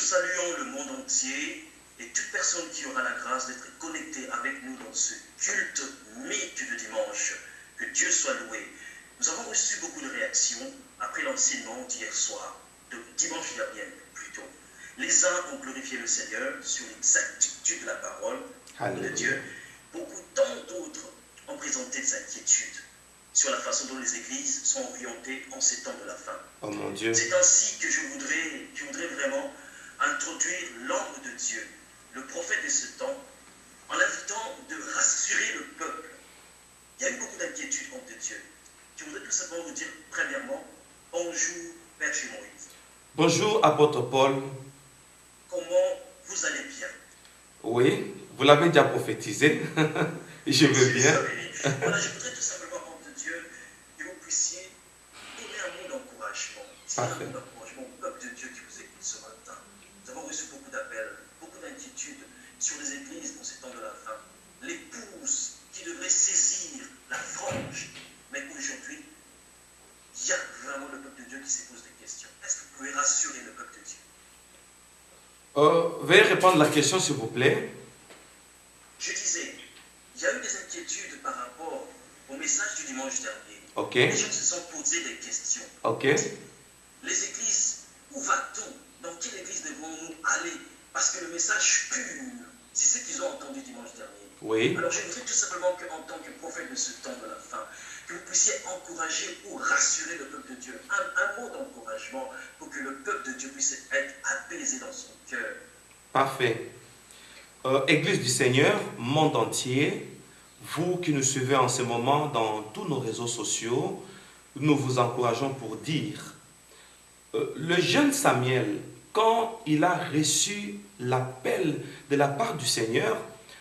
saluons le monde entier et toute personne qui aura la grâce d'être connectée avec nous dans ce culte mythe de dimanche. Que Dieu soit loué. Nous avons reçu beaucoup de réactions après l'enseignement d'hier soir, de dimanche dernier plutôt. Les uns ont glorifié le Seigneur sur l'exactitude de la parole de Dieu. Tant d'autres ont présenté des inquiétudes sur la façon dont les églises sont orientées en ces temps de la fin. Oh mon Dieu. C'est ainsi que je voudrais vraiment introduire l'homme de Dieu, le prophète de ce temps, en invitant de rassurer le peuple. Il y a eu beaucoup d'inquiétudes contre Dieu. Je voudrais tout simplement vous dire, premièrement, bonjour, Père chez Moïse. Bonjour, apôtre Paul. Comment vous allez bien? Oui, vous l'avez déjà prophétisé. Je veux bien. Voilà, je voudrais tout simplement, homme de Dieu, que vous puissiez donner un mot d'encouragement. C'est un mot d'encouragement au peuple de Dieu qui vous écoute ce matin. Nous avons reçu beaucoup d'appels, beaucoup d'inquiétudes sur les églises dans ces temps de la fin. L'épouse qui devrait saisir la frange. Mais aujourd'hui, il y a vraiment le peuple de Dieu qui se pose des questions. Est-ce que vous pouvez rassurer le peuple de Dieu? Veuillez répondre à la question, s'il vous plaît. Je disais, il y a eu des inquiétudes par rapport au message du dimanche dernier. Ok. Les gens se sont posés des questions. Ok. Les églises, où va-t-on? Dans quelle église devons-nous aller? Parce que le message pur, c'est ce qu'ils ont entendu dimanche dernier. Oui. Alors je voudrais tout simplement qu'en tant que prophète de ce temps de la fin, que vous puissiez encourager ou rassurer le peuple de Dieu. Un mot d'encouragement pour que le peuple de Dieu puisse être apaisé dans son cœur. Parfait. Église du Seigneur, monde entier, vous qui nous suivez en ce moment dans tous nos réseaux sociaux, nous vous encourageons pour dire, le jeune Samuel, quand il a reçu l'appel de la part du Seigneur,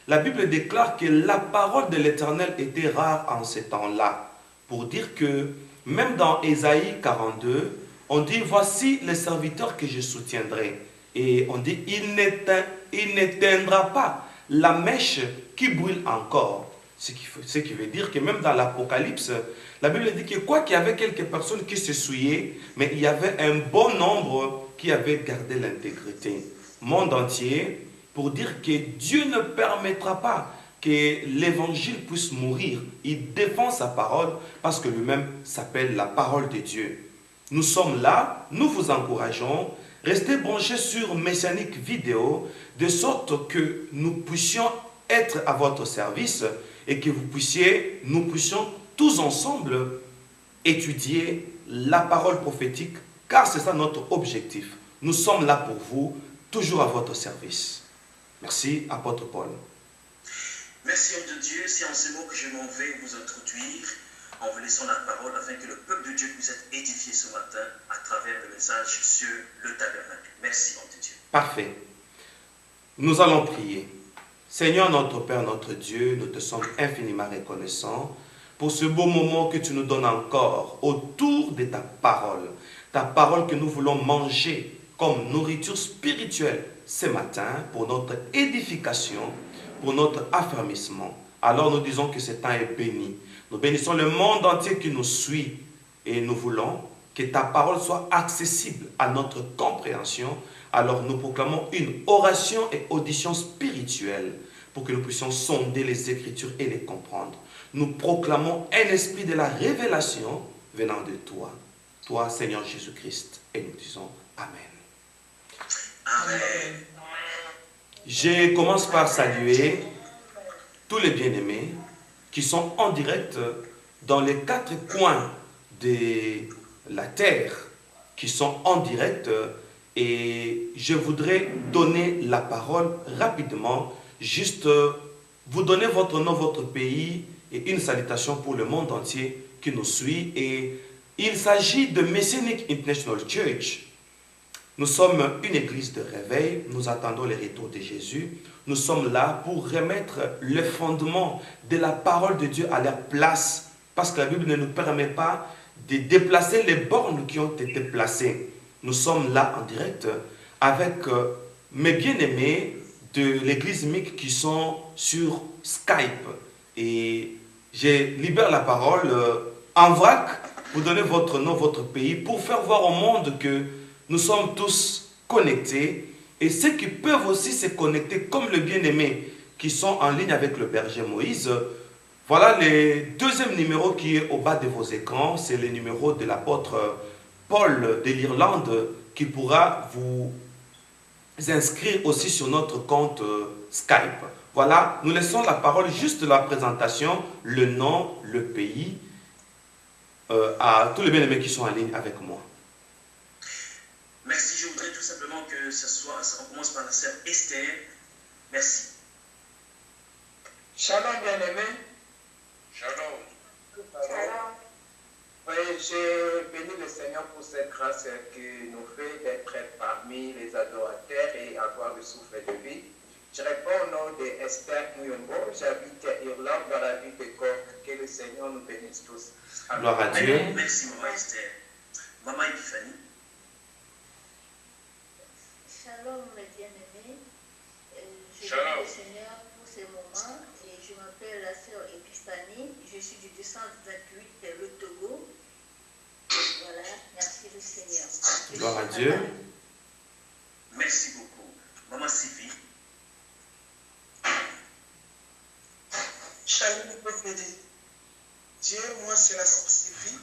la Bible déclare que la parole de l'Éternel était rare en ces temps-là. Pour dire que, même dans Ésaïe 42, on dit, voici le serviteur que je soutiendrai. Et on dit, il n'éteindra pas la mèche qui brûle encore. Ce qui veut dire que même dans l'Apocalypse, la Bible dit que quoi qu'il y avait quelques personnes qui se souillaient, mais il y avait un bon nombre qui avaient gardé l'intégrité. Monde entier, pour dire que Dieu ne permettra pas que l'évangile puisse mourir. Il défend sa parole parce que lui-même s'appelle la parole de Dieu. Nous sommes là, nous vous encourageons. Restez branchés sur Messianique Vidéo, de sorte que nous puissions être à votre service et que nous puissions tous ensemble étudier la parole prophétique, car c'est ça notre objectif. Nous sommes là pour vous, toujours à votre service. Merci, apôtre Paul. Merci, homme de Dieu. C'est en ces mots que je m'en vais vous introduire, en vous laissant la parole, afin que le peuple de Dieu puisse être édifié ce matin à travers le message sur le tabernacle. Merci, homme de Dieu. Parfait. Nous allons prier. Seigneur notre Père, notre Dieu, nous te sommes infiniment reconnaissants pour ce beau moment que tu nous donnes encore autour de ta parole que nous voulons manger comme nourriture spirituelle ce matin pour notre édification, pour notre affermissement. Alors nous disons que ce temps est béni. Nous bénissons le monde entier qui nous suit et nous voulons que ta parole soit accessible à notre compréhension. Alors nous proclamons une oration et audition spirituelle pour que nous puissions sonder les Écritures et les comprendre. Nous proclamons un esprit de la révélation venant de toi, toi Seigneur Jésus-Christ, et nous disons Amen. Amen. Je commence par saluer tous les bien-aimés qui sont en direct dans les 4 coins de la terre, qui sont en direct, et je voudrais donner la parole rapidement, juste vous donner votre nom, votre pays et une salutation pour le monde entier qui nous suit. Et il s'agit de Messianic International Church. Nous sommes une église de réveil, nous attendons le retour de Jésus. Nous sommes là pour remettre le fondement de la parole de Dieu à leur place, parce que la Bible ne nous permet pas de déplacer les bornes qui ont été placées. Nous sommes là en direct avec mes bien-aimés de l'église MIC qui sont sur Skype. Et je libère la parole en vrac pour donner votre nom, votre pays, pour faire voir au monde que nous sommes tous connectés Et ceux qui peuvent aussi se connecter comme le bien-aimé qui sont en ligne avec le berger Moïse. Voilà le deuxième numéro qui est au bas de vos écrans. C'est le numéro de l'apôtre Paul de l'Irlande qui pourra vous inscrire aussi sur notre compte Skype. Voilà, nous laissons la parole juste de la présentation, le nom, le pays, à tous les bien-aimés qui sont en ligne avec moi. Merci, je voudrais tout simplement que on commence par la sœur Esther. Merci. Shalom, bien-aimé. Shalom. Shalom. Oui, je bénis le Seigneur pour cette grâce qui nous fait d'être parmi les adorateurs et avoir le souffle de vie. Je réponds au nom de Esther Muyombo. J'habite à Irlande, dans la ville de Cork. Que le Seigneur nous bénisse tous. Amen. Gloire à Dieu. Merci, Maman Esther. Maman Epiphanie. Shalom, mes bien-aimés. Je Shalom. bénis le Seigneur pour ce moment et je m'appelle la sœur Epiphanie. Je suis du 228 le Togo. Voilà, merci le Seigneur. Gloire à Dieu. Merci beaucoup. Maman Sylvie. Shalom, peuple de Dieu, moi c'est la sœur Sylvie.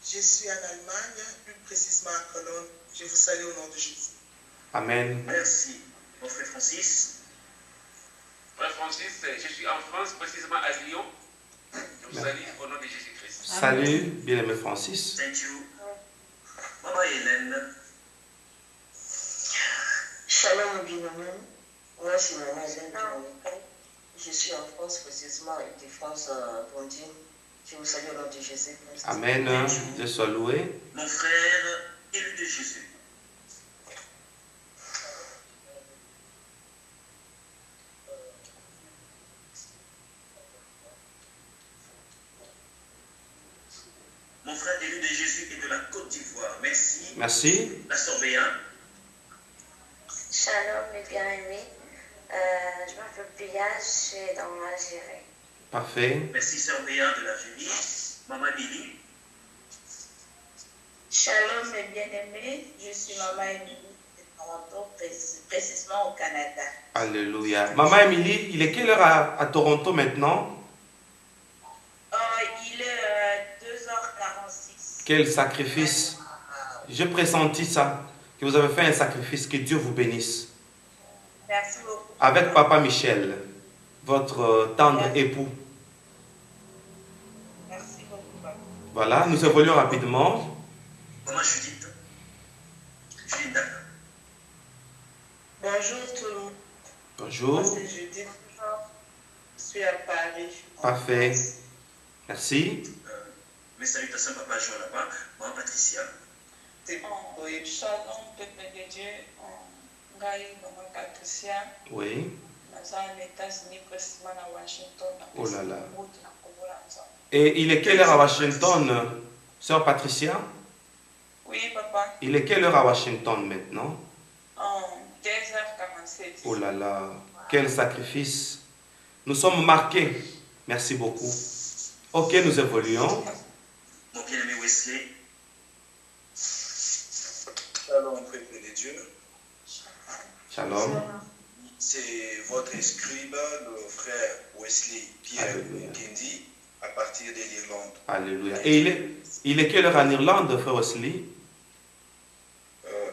Je suis en Allemagne, plus précisément à Cologne. Je vous salue au nom de Jésus. Amen. Merci. Mon frère Francis. Frère Francis, je suis en France, précisément à Lyon. Je vous salue au nom de Jésus-Christ. Salut, bien-aimé Francis. Thank you. Maman Hélène. Shalom, bien-aimé. Moi, c'est Maman Hélène Dumonika. Je suis en France, précisément, de France, Bondy. Je vous salue au nom de Jésus-Christ. Amen. Dieu soit loué. Mon frère élu de Jésus. Mon frère élu de Jésus est de la Côte d'Ivoire. Merci. Merci. La sœur Béa. Shalom, mes bien-aimés. Je m'appelle Bia, je suis dans l'Algérie. Parfait. Merci sœur Béa de l'Algérie. Maman Billy. Shalom, mes bien-aimés. Je suis Maman Émilie de Toronto, précisément au Canada. Alléluia. Maman Émilie, il est quelle heure à Toronto maintenant? Il est 2h46. Quel sacrifice. Je pressentis ça, que vous avez fait un sacrifice, que Dieu vous bénisse. Merci beaucoup. Avec Papa Michel, votre tendre époux. Merci beaucoup, papa. Voilà, nous évoluons rapidement. Maman Judith. Judith Daka. Bonjour tout le monde. Bonjour. Moi c'est Judith. Je suis à Paris. en Parfait. France. Merci. Mes salutations, Papa Jean là-bas. Maman Patricia. Oui. Shalom, peuple de Dieu. Ngai, Maman Patricia. Oui. Naza aux États-Unis, précisément à Washington. Oh là là. Na Congo, na Nzambe. Et il est quelle heure à Washington, sœur Patricia? Oui, papa. Il est quelle heure à Washington maintenant? 2h47. Oh là là, quel sacrifice. Nous sommes marqués. Merci beaucoup. Ok, nous évoluons. Mon bien-aimé Wesley. Shalom, peuple de Dieu. Shalom. C'est votre scribe, le frère Wesley Pierre Alléluia. Kendi, à partir de l'Irlande. Alléluia. Et il est quelle heure en Irlande, frère Wesley?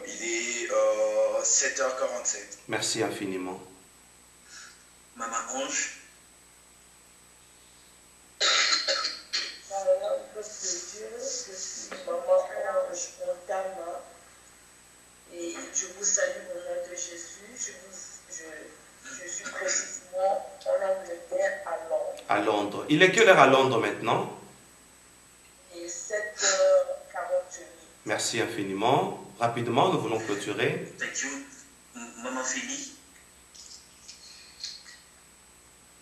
Il est 7h47. Merci infiniment. Maman Ange. Shalom, peuple de Dieu. Je suis Maman Ange Montana. Et je vous salue au nom de Jésus. Je suis précisément en Angleterre, à Londres. À Londres. Il est quelle heure à Londres maintenant? Et 7h48. Merci infiniment. Rapidement, nous voulons clôturer. Thank you. Maman Philly.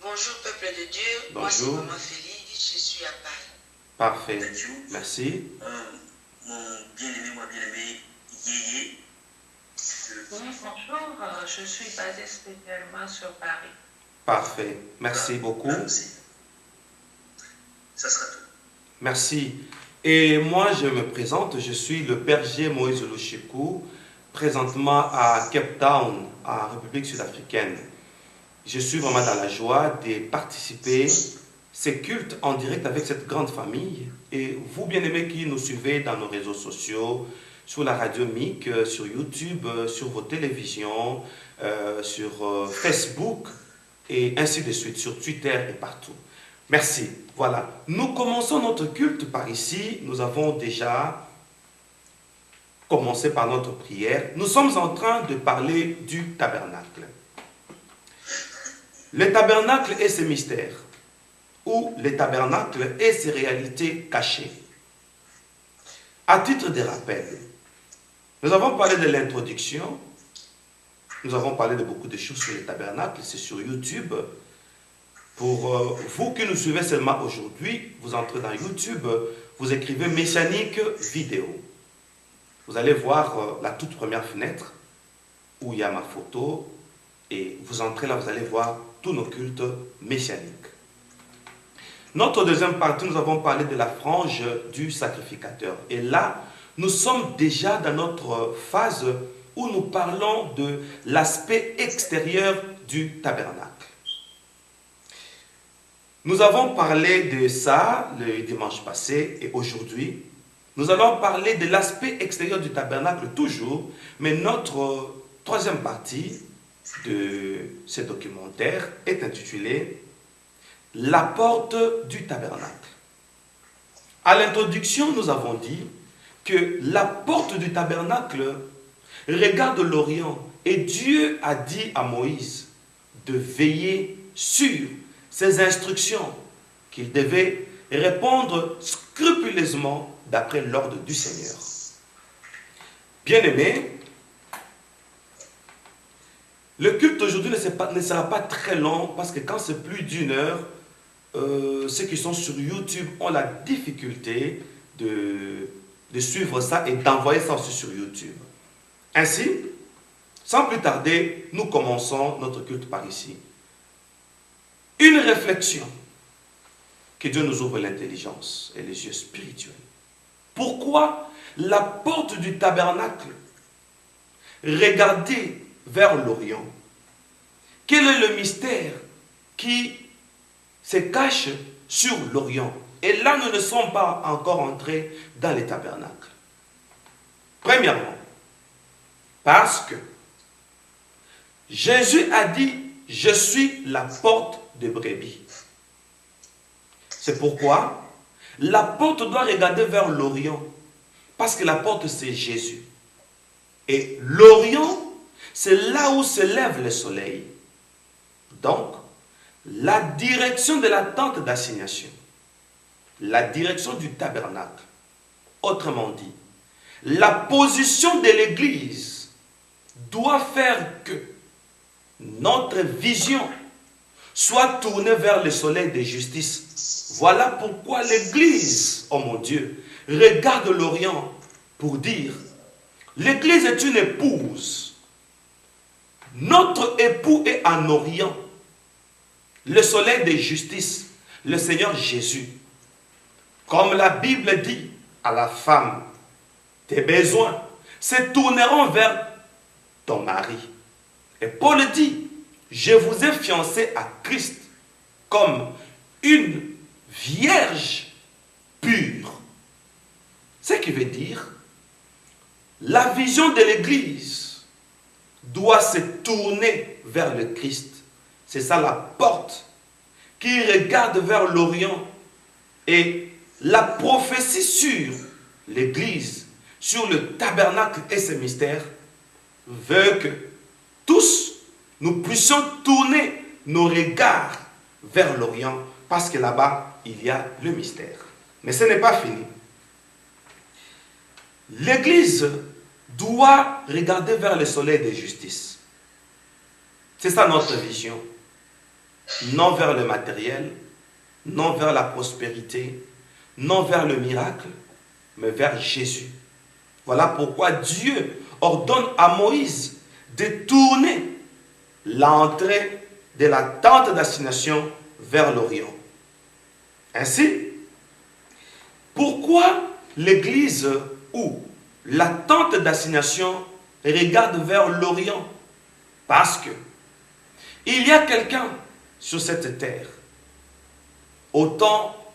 Bonjour, peuple de Dieu. Bonjour. Moi, c'est Maman Félix. Je suis à Paris. Parfait. Thank you. Merci. Mon bien-aimé, moi bien-aimé, Yéyé. Bonjour, je suis basée spécialement sur Paris. Parfait. Merci beaucoup. Ça sera tout. Merci. Et moi, je me présente, je suis le berger Moïse Lushiku. présentement à Cape Town, en République sud-africaine. Je suis vraiment dans la joie de participer à ces cultes en direct avec cette grande famille. Et vous, bien-aimés qui nous suivez dans nos réseaux sociaux, sur la radio MIC, sur YouTube, sur vos télévisions, sur Facebook, et ainsi de suite, sur Twitter et partout. Merci. Voilà. Nous commençons notre culte par ici. Nous avons déjà commencé par notre prière. Nous sommes en train de parler du tabernacle. Le tabernacle et ses mystères, ou le tabernacle et ses réalités cachées. À titre de rappel, nous avons parlé de l'introduction, nous avons parlé de beaucoup de choses sur le tabernacle, c'est sur YouTube. Pour vous qui nous suivez seulement aujourd'hui, vous entrez dans YouTube, vous écrivez Messianique vidéo. Vous allez voir la toute première fenêtre où il y a ma photo et vous entrez là, vous allez voir tous nos cultes messianiques. Notre deuxième partie, nous avons parlé de la frange du sacrificateur. Et là, nous sommes déjà dans notre phase où nous parlons de l'aspect extérieur du tabernacle. Nous avons parlé de ça le dimanche passé et aujourd'hui, nous allons parler de l'aspect extérieur du tabernacle toujours, mais notre troisième partie de ce documentaire est intitulée « La porte du tabernacle ». À l'introduction, nous avons dit que la porte du tabernacle regarde l'Orient et Dieu a dit à Moïse de veiller sur ses instructions, qu'il devait répondre scrupuleusement d'après l'ordre du Seigneur. Bien-aimés, le culte aujourd'hui ne sera pas très long parce que quand c'est plus d'une heure, ceux qui sont sur YouTube ont la difficulté de suivre ça et d'envoyer ça aussi sur YouTube. Ainsi, sans plus tarder, nous commençons notre culte par ici. Une réflexion, que Dieu nous ouvre l'intelligence et les yeux spirituels. Pourquoi la porte du tabernacle regardait vers l'Orient? Quel est le mystère qui se cache sur l'Orient? Et là, nous ne sommes pas encore entrés dans les tabernacles. Premièrement, parce que Jésus a dit « Je suis la porte de brebis ». C'est pourquoi la porte doit regarder vers l'Orient. Parce que la porte, c'est Jésus. Et l'Orient, c'est là où se lève le soleil. Donc, la direction de la tente d'assignation, la direction du tabernacle, autrement dit, la position de l'Église doit faire que notre vision soit tournée vers le soleil de justice. Voilà pourquoi l'Église, oh mon Dieu, regarde l'Orient pour dire, l'Église est une épouse. Notre époux est en Orient. Le soleil de justice, le Seigneur Jésus. Comme la Bible dit à la femme, tes besoins se tourneront vers ton mari. Et Paul dit, je vous ai fiancé à Christ comme une vierge pure. Ce qui veut dire, la vision de l'Église doit se tourner vers le Christ. C'est ça la porte qui regarde vers l'Orient. Et la prophétie sur l'Église, sur le tabernacle et ses mystères, veut que tous nous puissions tourner nos regards vers l'Orient, parce que là-bas, il y a le mystère. Mais ce n'est pas fini. L'Église doit regarder vers le soleil de justice. C'est ça notre vision. Non vers le matériel, non vers la prospérité, non vers le miracle, mais vers Jésus. Voilà pourquoi Dieu ordonne à Moïse de tourner l'entrée de la tente d'assignation vers l'Orient. Ainsi, pourquoi l'Église ou la tente d'assignation regarde vers l'Orient. Parce que il y a quelqu'un sur cette terre, au temps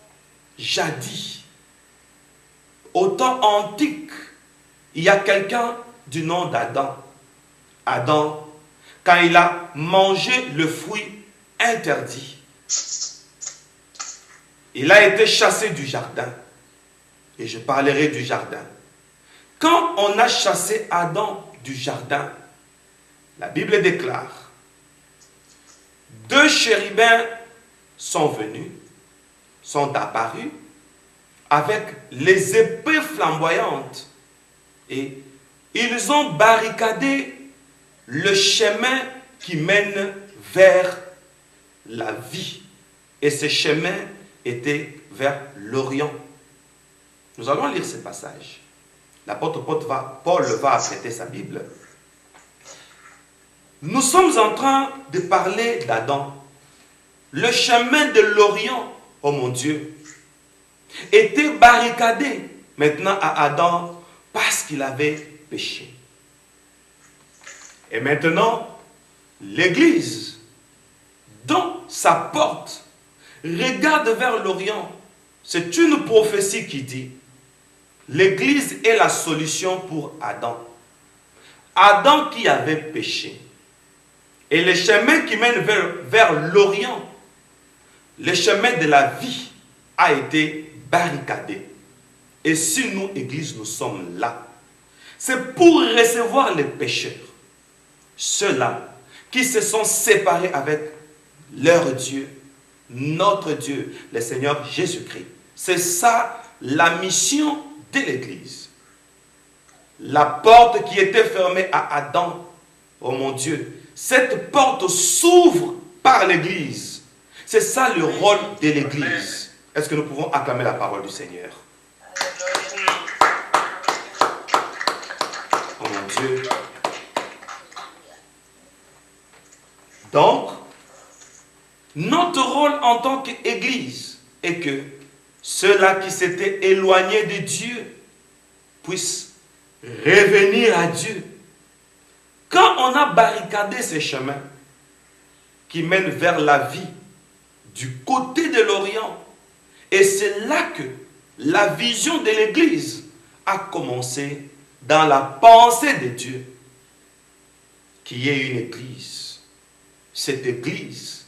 jadis, au temps antique, il y a quelqu'un du nom d'Adam. Adam, quand il a mangé le fruit interdit, il a été chassé du jardin. Et je parlerai du jardin. Quand on a chassé Adam du jardin, la Bible déclare, 2 chérubins sont venus, sont apparus avec les épées flamboyantes et ils ont barricadé le chemin qui mène vers la vie. Et ce chemin était vers l'Orient. Nous allons lire ce passage. L'apôtre Paul va apprêter sa Bible. Nous sommes en train de parler d'Adam. Le chemin de l'Orient, oh mon Dieu, était barricadé maintenant à Adam parce qu'il avait péché. Et maintenant, l'Église, dans sa porte, regarde vers l'Orient. C'est une prophétie qui dit, l'Église est la solution pour Adam. Adam qui avait péché. Et le chemin qui mène vers l'Orient, le chemin de la vie, a été barricadé. Et si nous, Église, nous sommes là, c'est pour recevoir les pécheurs, ceux-là qui se sont séparés avec leur Dieu, notre Dieu, le Seigneur Jésus-Christ. C'est ça la mission de l'Église. La porte qui était fermée à Adam, oh mon Dieu, cette porte s'ouvre par l'Église. C'est ça le rôle de l'Église. Est-ce que nous pouvons acclamer la parole du Seigneur? Oh mon Dieu. Donc, notre rôle en tant qu'Église est que ceux-là qui s'étaient éloignés de Dieu puissent revenir à Dieu. Quand on a barricadé ces chemins qui mènent vers la vie du côté de l'Orient, et c'est là que la vision de l'Église a commencé dans la pensée de Dieu, qui est une Église. Cette Église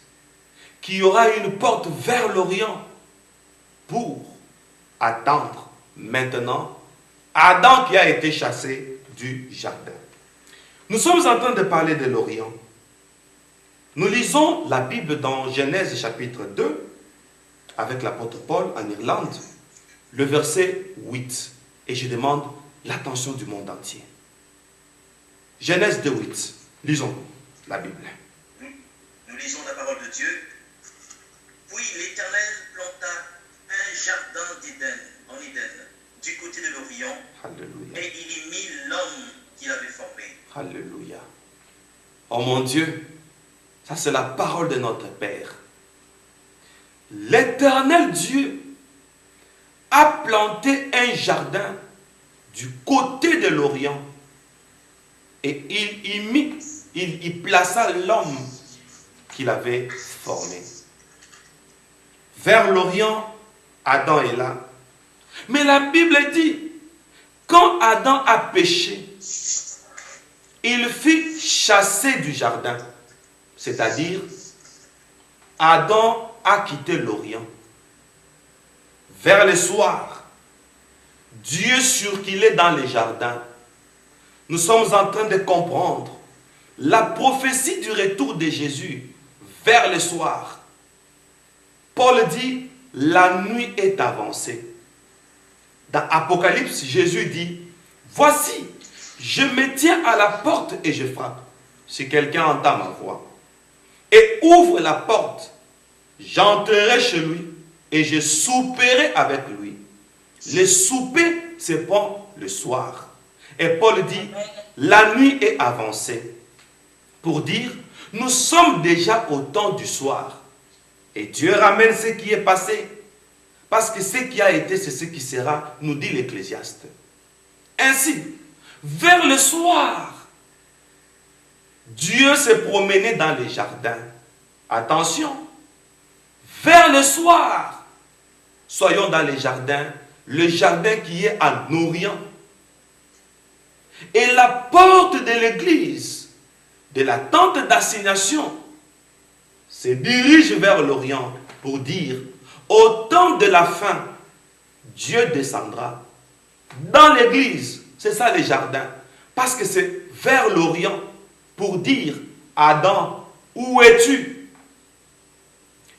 qui aura une porte vers l'Orient pour attendre maintenant Adam qui a été chassé du jardin. Nous sommes en train de parler de l'Orient. Nous lisons la Bible dans Genèse chapitre 2 avec l'apôtre Paul en Irlande, le verset 8. Et je demande l'attention du monde entier. Genèse 2, 8. Lisons la Bible. Nous lisons la parole de Dieu. Puis l'Éternel planta un jardin d'Éden, en Éden, du côté de l'Orient. Alléluia. Et il y mit l'homme qu'il avait formé. Alléluia. Oh mon Dieu, ça c'est la parole de notre Père. L'Éternel Dieu a planté un jardin du côté de l'Orient et il y plaça l'homme qu'il avait formé. Vers l'Orient, Adam est là. Mais la Bible dit, quand Adam a péché, il fut chassé du jardin. C'est-à-dire, Adam a quitté l'Orient. Vers le soir, Dieu circulait dans les jardins. Nous sommes en train de comprendre la prophétie du retour de Jésus vers le soir. Paul dit, la nuit est avancée. Dans Apocalypse, Jésus dit, voici, je me tiens à la porte et je frappe. Si quelqu'un entend ma voix et ouvre la porte, j'entrerai chez lui et je souperai avec lui. Le souper, c'est pas le soir. Et Paul dit, la nuit est avancée. Pour dire, nous sommes déjà au temps du soir. Et Dieu ramène ce qui est passé. Parce que ce qui a été, c'est ce qui sera, nous dit l'Ecclésiaste. Ainsi, vers le soir, Dieu s'est promené dans les jardins. Attention, vers le soir, soyons dans les jardins, le jardin qui est en Orient. Et la porte de l'église, de la tente d'assignation, se dirige vers l'Orient pour dire, au temps de la fin, Dieu descendra dans l'église. C'est ça les jardins. Parce que c'est vers l'Orient pour dire, Adam, où es-tu?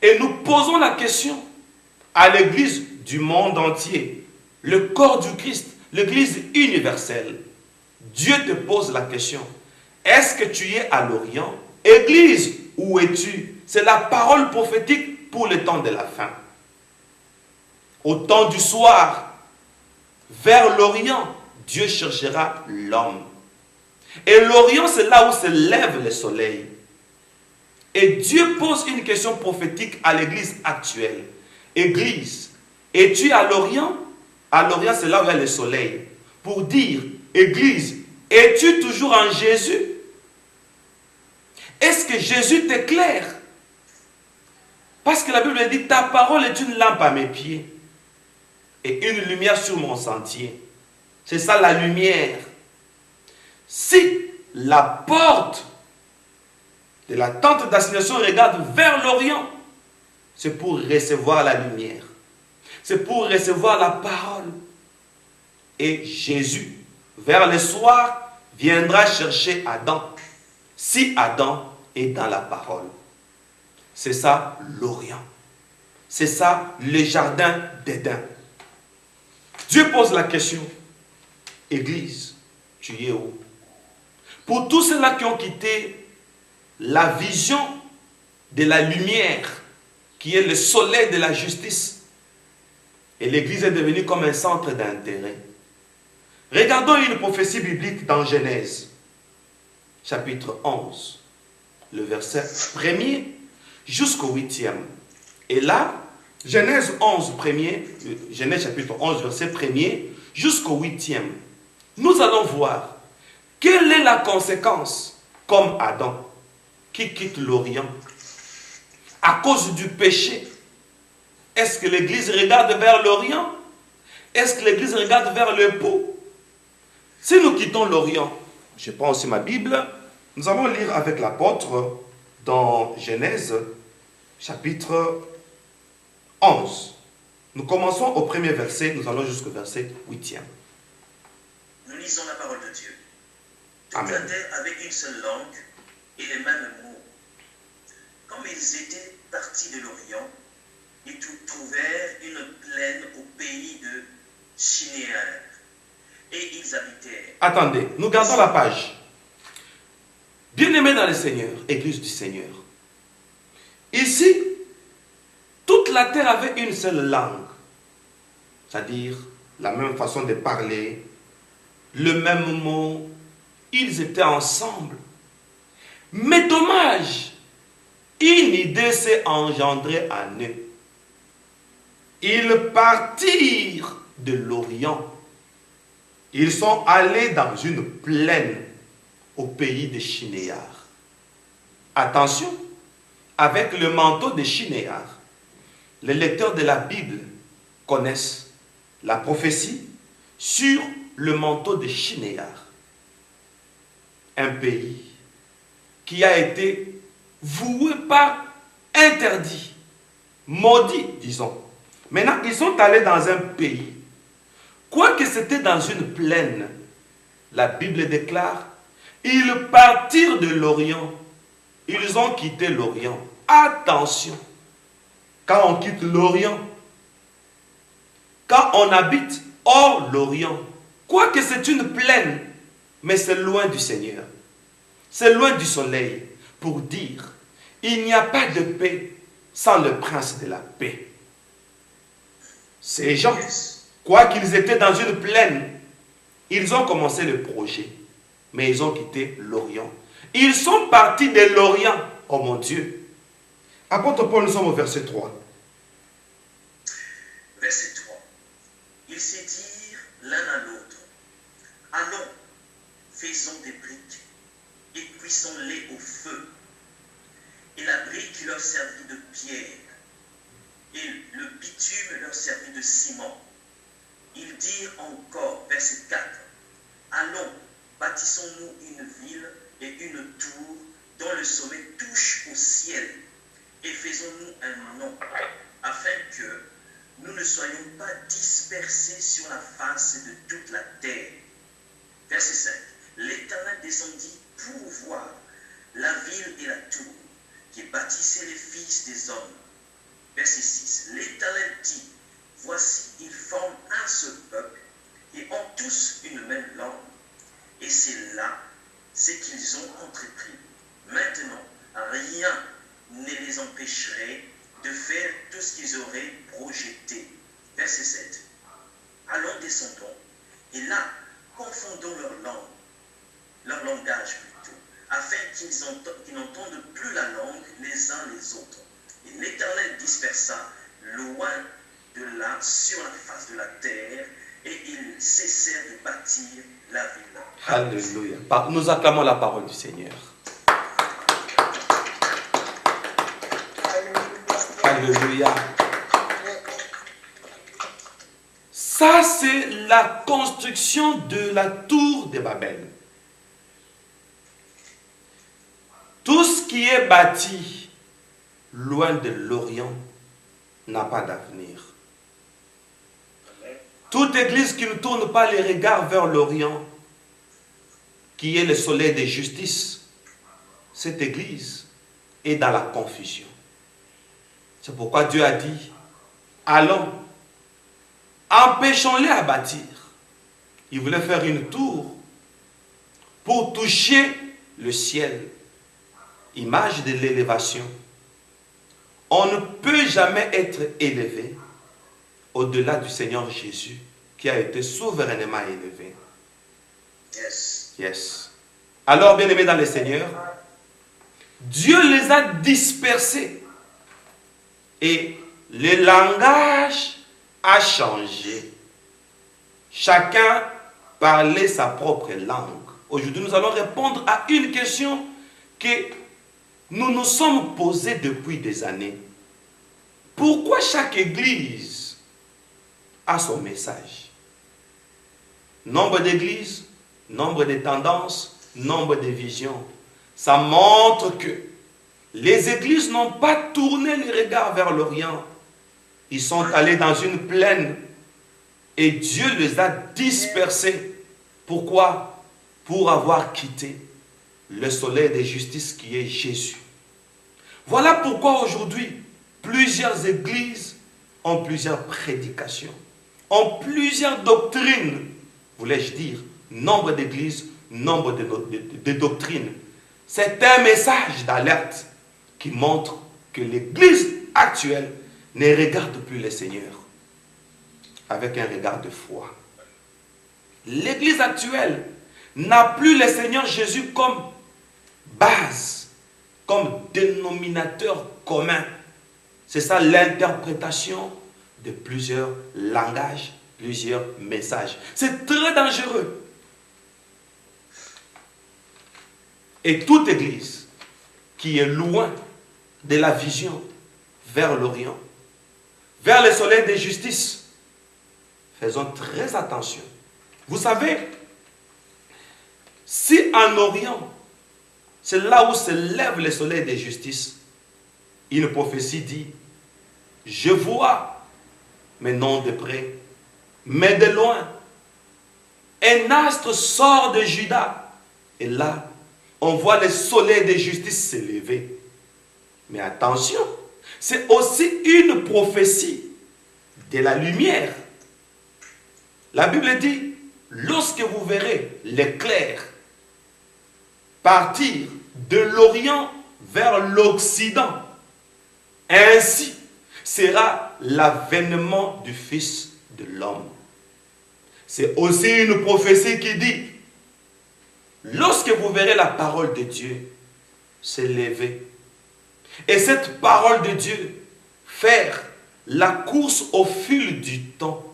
Et nous posons la question à l'église du monde entier, le corps du Christ, l'église universelle. Dieu te pose la question, est-ce que tu es à l'Orient? Église, où es-tu? C'est la parole prophétique pour le temps de la fin. Au temps du soir, vers l'Orient, Dieu cherchera l'homme. Et l'Orient, c'est là où se lève le soleil. Et Dieu pose une question prophétique à l'église actuelle. Église, es-tu à l'Orient? À l'Orient, c'est là où il y a le soleil. Pour dire, Église, es-tu toujours en Jésus? Est-ce que Jésus t'éclaire? Parce que la Bible dit, ta parole est une lampe à mes pieds et une lumière sur mon sentier. C'est ça la lumière. Si la porte de la tente d'assignation regarde vers l'Orient, c'est pour recevoir la lumière. C'est pour recevoir la parole. Et Jésus, vers le soir, viendra chercher Adam. Si Adam est dans la parole. C'est ça l'Orient. C'est ça le jardin d'Éden. Dieu pose la question. Église, tu es où? Pour tous ceux-là qui ont quitté la vision de la lumière, qui est le soleil de la justice, et l'Église est devenue comme un centre d'intérêt. Regardons une prophétie biblique dans Genèse, chapitre 11, le verset 1er jusqu'au 8e. Et là, Genèse 11, Genèse chapitre 11, verset 1er jusqu'au 8e. Nous allons voir quelle est la conséquence, comme Adam, qui quitte l'Orient à cause du péché. Est-ce que l'Église regarde vers l'Orient? Est-ce que l'Église regarde vers le pot? Si nous quittons l'Orient, je prends aussi ma Bible, nous allons lire avec l'apôtre dans Genèse, chapitre 11. Nous commençons au premier verset, nous allons jusqu'au verset 8e. Nous lisons la parole de Dieu. Toute Amen. la terre avec une seule langue et les mêmes mots. Comme ils étaient partis de l'Orient, ils trouvèrent une plaine au pays de Shinéar. Et ils habitèrent. Attendez, nous gardons la page. Bien-aimés dans le Seigneur, Église du Seigneur. Ici, toute la terre avait une seule langue. C'est-à-dire la même façon de parler, le même mot. Ils étaient ensemble. Mais dommage, une idée s'est engendrée en eux. Ils partirent de l'Orient. Ils sont allés dans une plaine au pays de Shinéar. Attention, avec le manteau de Shinéar, les lecteurs de la Bible connaissent la prophétie sur le manteau de Shinéar. Un pays qui a été voué par interdit, maudit, disons. Maintenant, ils sont allés dans un pays. Quoique c'était dans une plaine, la Bible déclare, ils partirent de l'Orient. Ils ont quitté l'Orient. Attention, quand on quitte l'Orient, quand on habite hors l'Orient, quoique c'est une plaine, mais c'est loin du Seigneur. C'est loin du soleil pour dire, il n'y a pas de paix sans le prince de la paix. Ces gens, quoiqu'ils étaient dans une plaine, ils ont commencé le projet, mais ils ont quitté l'Orient. Ils sont partis de l'Orient, oh mon Dieu. Apôtre Paul, nous sommes au verset 3. Verset 3. Ils se dirent l'un à l'autre, allons, faisons des briques et cuissons-les au feu. Et la brique leur servit de pierre, et le bitume leur servit de ciment. Ils dirent encore, verset 4, allons, bâtissons-nous une ville et une tour dont le sommet touche au ciel, et faisons-nous un nom, afin que nous ne soyons pas dispersés sur la face de toute la terre. Verset 5. L'Éternel descendit pour voir la ville et la tour qui bâtissaient les fils des hommes. Verset 6. L'Éternel dit, voici, ils forment un seul peuple et ont tous une même langue. Et c'est là ce qu'ils ont entrepris. Maintenant, rien ne les empêcherait de faire tout ce qu'ils auraient projeté. Verset 7. Allons, descendons, et là, confondons leur langage plutôt, afin qu'ils n'entendent plus la langue les uns les autres. Et l'Éternel dispersa loin de là sur la face de la terre, et ils cessèrent de bâtir la ville. Alléluia. Nous acclamons la parole du Seigneur. Alléluia. Ça, c'est la construction de la tour de Babel. Tout ce qui est bâti loin de l'Orient n'a pas d'avenir. Toute église qui ne tourne pas les regards vers l'Orient, qui est le soleil de justice, cette église est dans la confusion. C'est pourquoi Dieu a dit, allons, empêchons-les à bâtir. Il voulait faire une tour pour toucher le ciel, image de l'élévation. On ne peut jamais être élevé au-delà du Seigneur Jésus qui a été souverainement élevé. Yes. Alors, bien-aimés dans le Seigneur, Dieu les a dispersés et le langage a changé. Chacun parlait sa propre langue. Aujourd'hui, nous allons répondre à une question que nous nous sommes posées depuis des années. Pourquoi chaque église a son message? Nombre d'églises, nombre de tendances, nombre de visions. Ça montre que les églises n'ont pas tourné les regards vers l'Orient. Ils sont allés dans une plaine et Dieu les a dispersés. Pourquoi? Pour avoir quitté le soleil de justice qui est Jésus. Voilà pourquoi aujourd'hui, plusieurs églises ont plusieurs prédications, ont plusieurs doctrines, voulais-je dire, nombre d'églises, nombre de doctrines. C'est un message d'alerte qui montre que l'église actuelle ne regarde plus le Seigneur avec un regard de foi. L'église actuelle n'a plus le Seigneur Jésus comme base, comme dénominateur commun. C'est ça l'interprétation de plusieurs langages, plusieurs messages. C'est très dangereux. Et toute église qui est loin de la vision vers l'Orient, vers le soleil de justice, faisons très attention. Vous savez, si en Orient, c'est là où se lève le soleil de justice, une prophétie dit, je vois, mais non de près, mais de loin, un astre sort de Juda, et là, on voit le soleil de justice s'élever. Mais attention, c'est aussi une prophétie de la lumière. La Bible dit, lorsque vous verrez l'éclair partir de l'Orient vers l'Occident, ainsi sera l'avènement du Fils de l'homme. C'est aussi une prophétie qui dit, lorsque vous verrez la parole de Dieu s'élever, et cette parole de Dieu faire la course au fil du temps,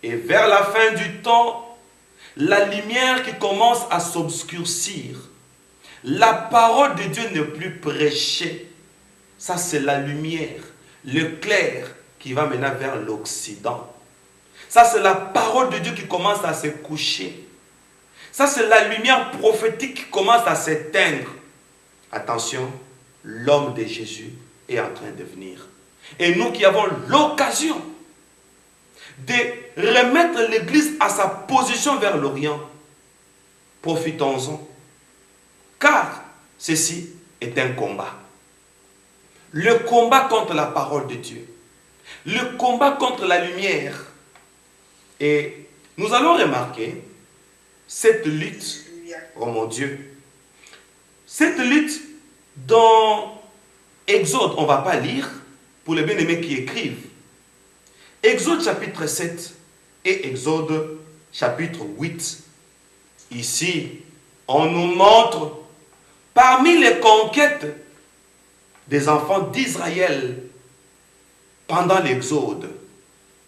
et vers la fin du temps, la lumière qui commence à s'obscurcir, La parole de Dieu n'est plus prêchée. Ça, c'est la lumière, le clair qui va maintenant vers l'Occident. Ça, c'est la parole de Dieu qui commence à se coucher. Ça, c'est la lumière prophétique qui commence à s'éteindre. Attention, l'homme de Jésus est en train de venir. Et nous qui avons l'occasion de remettre l'Église à sa position vers l'Orient, profitons-en. Car ceci est un combat. Le combat contre la parole de Dieu. Le combat contre la lumière. Et nous allons remarquer cette lutte, oh mon Dieu, cette lutte dans Exode, on ne va pas lire, pour les bien-aimés qui écrivent. Exode chapitre 7 et Exode chapitre 8. Ici, on nous montre parmi les conquêtes des enfants d'Israël pendant l'Exode.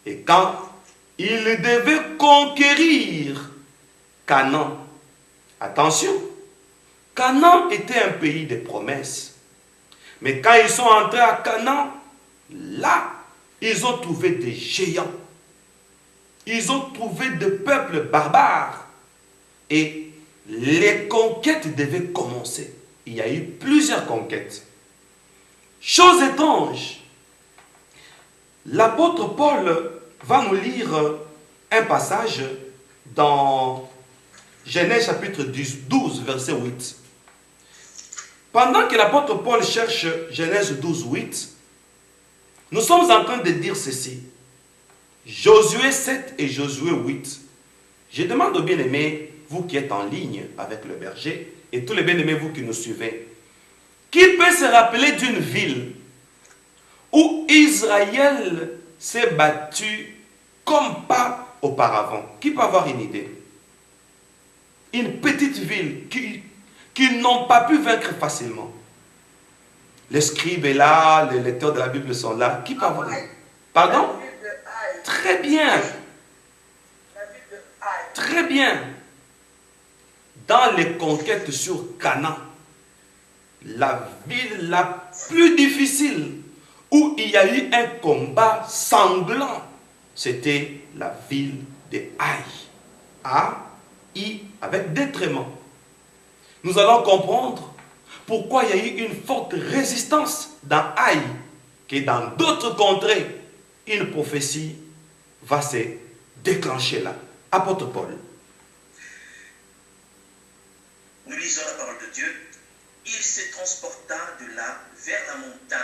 Et quand ils devaient conquérir Canaan. Attention, Canaan était un pays de promesses. Mais quand ils sont entrés à Canaan, là, ils ont trouvé des géants. Ils ont trouvé des peuples barbares. Et les conquêtes devaient commencer. Il y a eu plusieurs conquêtes. Chose étrange, l'apôtre Paul va nous lire un passage dans Genèse chapitre 12, verset 8. Pendant que l'apôtre Paul cherche Genèse 12, 8, nous sommes en train de dire ceci. Josué 7 et Josué 8. Je demande aux bien-aimés, vous qui êtes en ligne avec le berger, et tous les bien-aimés, vous qui nous suivez, qui peut se rappeler d'une ville où Israël s'est battu comme pas auparavant? Qui peut avoir une idée? Une petite ville qui n'ont pas pu vaincre facilement. Les scribes est là, les lecteurs de la Bible sont là. Qui peut avoir? Pardon? Très bien. Très bien. Dans les conquêtes sur Canaan, la ville la plus difficile où il y a eu un combat sanglant, c'était la ville de Haï. A-I avec détriment. Nous allons comprendre pourquoi il y a eu une forte résistance dans Haï, que dans d'autres contrées, une prophétie va se déclencher là. Apôtre Paul. Nous lisons la parole de Dieu. Il se transporta de là vers la montagne,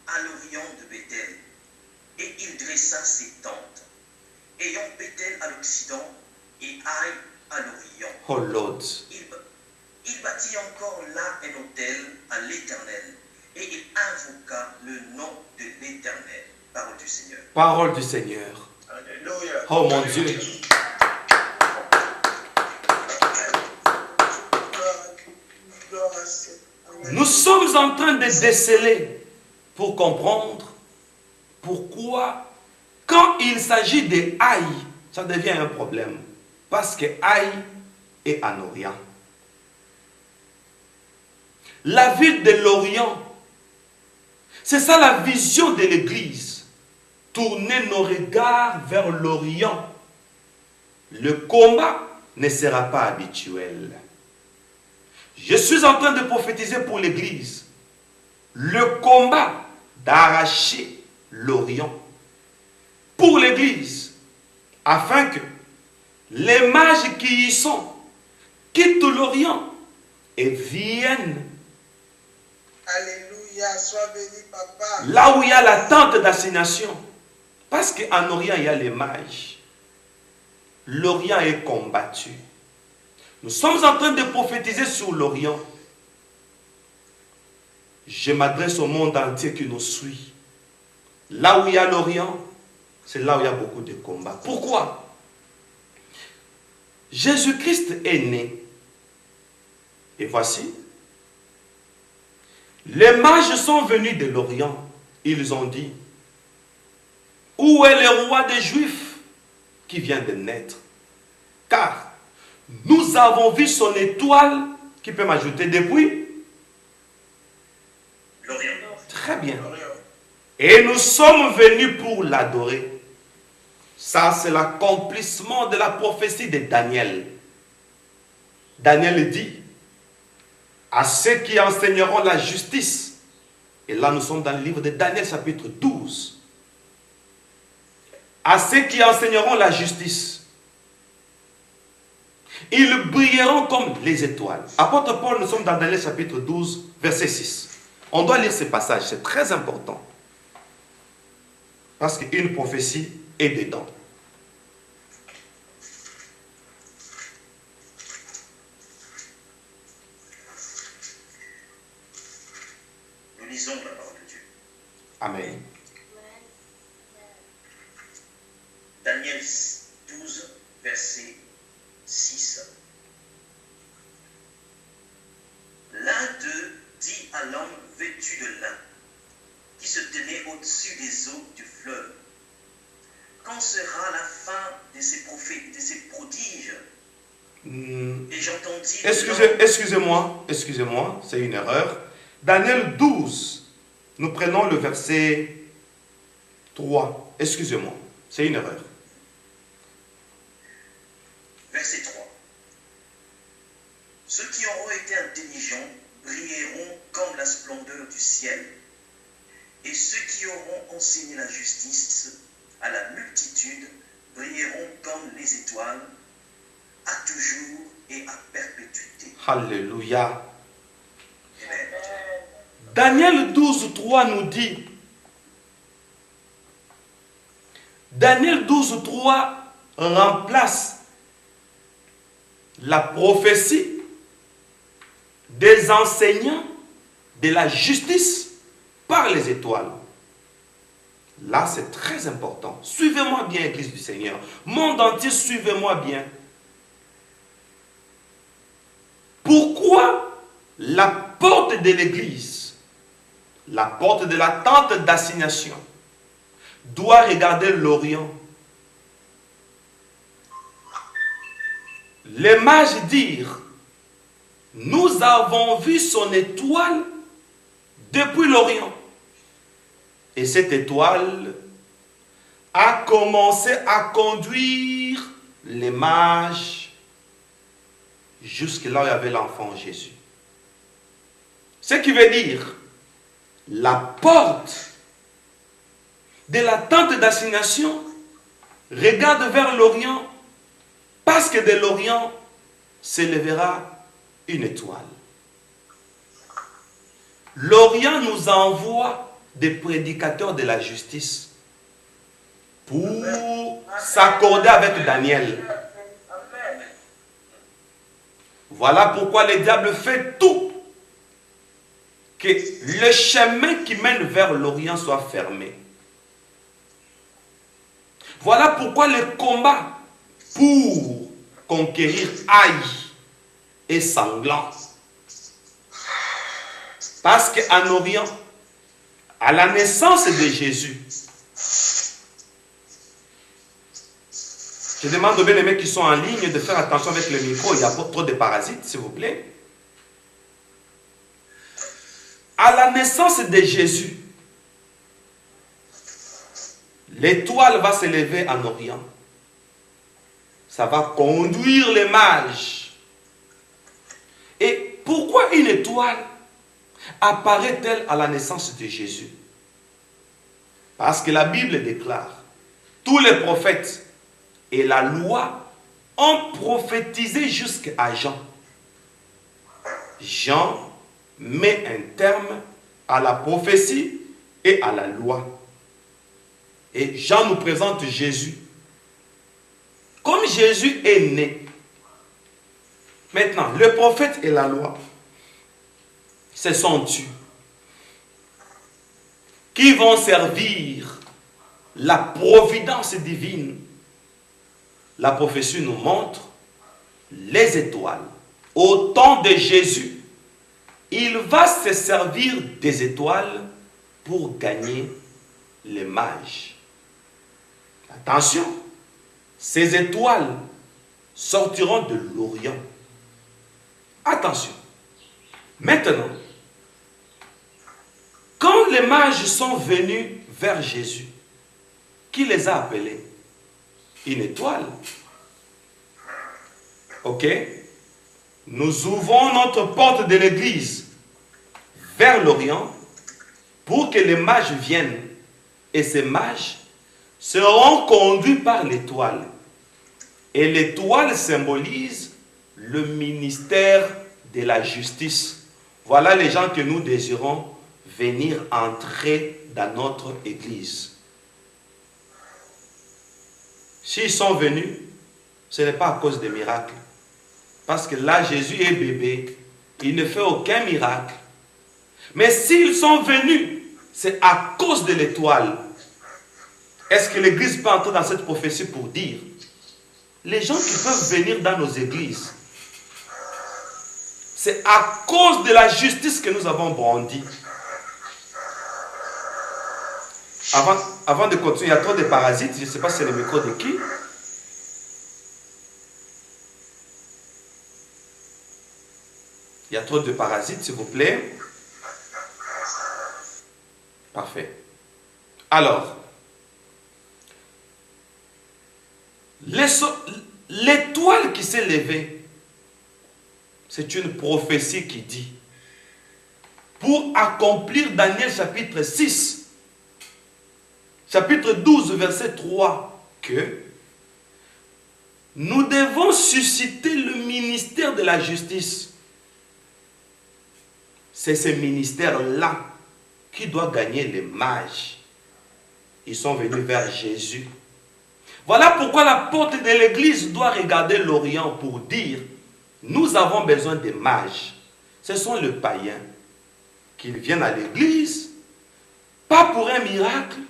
à l'orient de Béthel, et il dressa ses tentes, ayant Béthel à l'occident et Haï à l'orient. Oh Lord. Il bâtit encore là un autel à l'Éternel, et il invoqua le nom de l'Éternel. Parole du Seigneur. Parole du Seigneur. Alléluia. Oh mon Dieu. Nous sommes en train de déceler pour comprendre pourquoi, quand il s'agit de Haï, ça devient un problème. Parce que Haï est en Orient. La ville de l'Orient, c'est ça la vision de l'Église. Tourner nos regards vers l'Orient. Le combat ne sera pas habituel. Je suis en train de prophétiser pour l'Église le combat d'arracher l'Orient pour l'Église, afin que les mages qui y sont quittent l'Orient et viennent. Alléluia, sois béni, papa. Là où il y a la tente d'assignation. Parce qu'en Orient, il y a les mages. L'Orient est combattu. Nous sommes en train de prophétiser sur l'Orient. Je m'adresse au monde entier qui nous suit. Là où il y a l'Orient, c'est là où il y a beaucoup de combats. Pourquoi? Jésus-Christ est né. Et voici, les mages sont venus de l'Orient. Ils ont dit, où est le roi des Juifs qui vient de naître? Car nous avons vu son étoile Qui peut m'ajouter depuis? L'Orient. Très bien. Et nous sommes venus pour l'adorer. Ça, c'est l'accomplissement de la prophétie de Daniel. Daniel dit à ceux qui enseigneront la justice. Et là, nous sommes dans le livre de Daniel, chapitre 12. À ceux qui enseigneront la justice. Ils brilleront comme les étoiles. Apôtre Paul, nous sommes dans Daniel, chapitre 12, verset 6. On doit lire ce passage, c'est très important. Parce qu'une prophétie est dedans. Nous lisons la parole de Dieu. Amen. Daniel 12, verset 6. L'un d'eux dit à l'homme vêtu de lin, qui se tenait au-dessus des eaux du fleuve, quand sera la fin de ces prophètes, de ces prodiges? Et j'entendis... Excusez-moi, c'est une erreur. Daniel 12, nous prenons le verset 3. Excusez-moi, c'est une erreur. Verset 3. Ceux qui auront été intelligents brilleront comme la splendeur du ciel, et ceux qui auront enseigné la justice à la multitude brilleront comme les étoiles, à toujours et à perpétuité. Alléluia. Amen. Daniel 12, 3 nous dit, Daniel 12, 3 remplace la prophétie des enseignants de la justice par les étoiles. Là, c'est très important. Suivez-moi bien, Église du Seigneur. Monde entier, suivez-moi bien. Pourquoi la porte de l'Église, la porte de la tente d'assignation, doit regarder l'Orient? Les mages dirent, nous avons vu son étoile depuis l'Orient. Et cette étoile a commencé à conduire les mages jusque là où il y avait l'enfant Jésus. Ce qui veut dire, la porte de la tente d'assignation regarde vers l'Orient, parce que de l'Orient s'élèvera une étoile. L'Orient nous envoie des prédicateurs de la justice pour s'accorder avec Daniel. Voilà pourquoi le diable fait tout que le chemin qui mène vers l'Orient soit fermé. Voilà pourquoi le combat pour conquérir aille et sanglant. Parce qu'en Orient, à la naissance de Jésus, je demande aux bien-aimés qui sont en ligne de faire attention avec le micro, il y a pas trop de parasites, s'il vous plaît. À la naissance de Jésus, l'étoile va s'élever en Orient. Ça va conduire les mages. Et pourquoi une étoile apparaît-elle à la naissance de Jésus? Parce que la Bible déclare, tous les prophètes et la loi ont prophétisé jusqu'à Jean. Jean met un terme à la prophétie et à la loi. Et Jean nous présente Jésus. Comme Jésus est né, maintenant, le prophète et la loi, ce sont Dieu qui vont servir la providence divine. La prophétie nous montre les étoiles. Au temps de Jésus, il va se servir des étoiles pour gagner les mages. Attention, ces étoiles sortiront de l'Orient. Attention, Maintenant, quand les mages sont venus vers Jésus, qui les a appelés? Une étoile. Ok? Nous ouvrons notre porte de l'église vers l'Orient pour que les mages viennent. Et ces mages seront conduits par l'étoile. Et l'étoile symbolise le ministère de la justice. Voilà les gens que nous désirons venir entrer dans notre église. S'ils sont venus, ce n'est pas à cause des miracles. Parce que là, Jésus est bébé. Il ne fait aucun miracle. Mais s'ils sont venus, c'est à cause de l'étoile. Est-ce que l'église peut entrer dans cette prophétie pour dire les gens qui peuvent venir dans nos églises, c'est à cause de la justice que nous avons brandi. Avant de continuer, il y a trop de parasites. Je ne sais pas si c'est le micro de qui. Il y a trop de parasites, s'il vous plaît. Parfait. Alors, l'étoile qui s'est levée, c'est une prophétie qui dit, pour accomplir Daniel chapitre 6, chapitre 12, verset 3, que nous devons susciter le ministère de la justice. C'est ce ministère-là qui doit gagner les mages. Ils sont venus vers Jésus. Voilà pourquoi la porte de l'église doit regarder l'Orient pour dire, nous avons besoin des mages. Ce sont les païens qui viennent à l'église, pas pour un miracle,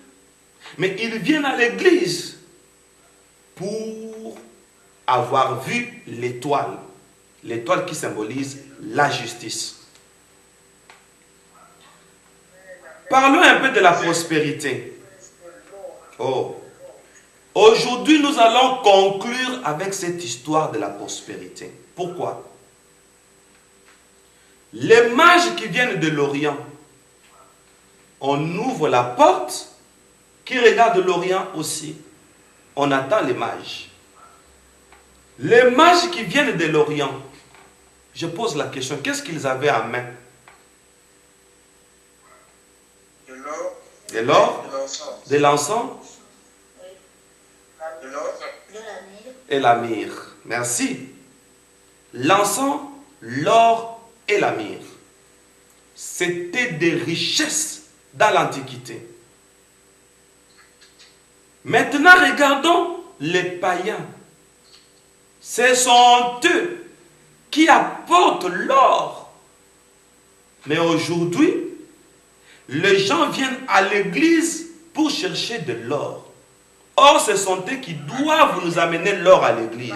mais ils viennent à l'église pour avoir vu l'étoile. L'étoile qui symbolise la justice. Parlons un peu de la prospérité. Oh. Aujourd'hui, nous allons conclure avec cette histoire de la prospérité. Pourquoi? Les mages qui viennent de l'Orient, on ouvre la porte, qui regarde l'Orient aussi. On attend les mages. Les mages qui viennent de l'Orient, je pose la question, qu'est-ce qu'ils avaient en main? De l'or, de l'encens et la myrrhe. Merci. L'encens, l'or et la myrrhe. C'était des richesses dans l'Antiquité. Maintenant, regardons les païens. Ce sont eux qui apportent l'or. Mais aujourd'hui, les gens viennent à l'église pour chercher de l'or. Or, ce sont eux qui doivent nous amener l'or à l'église.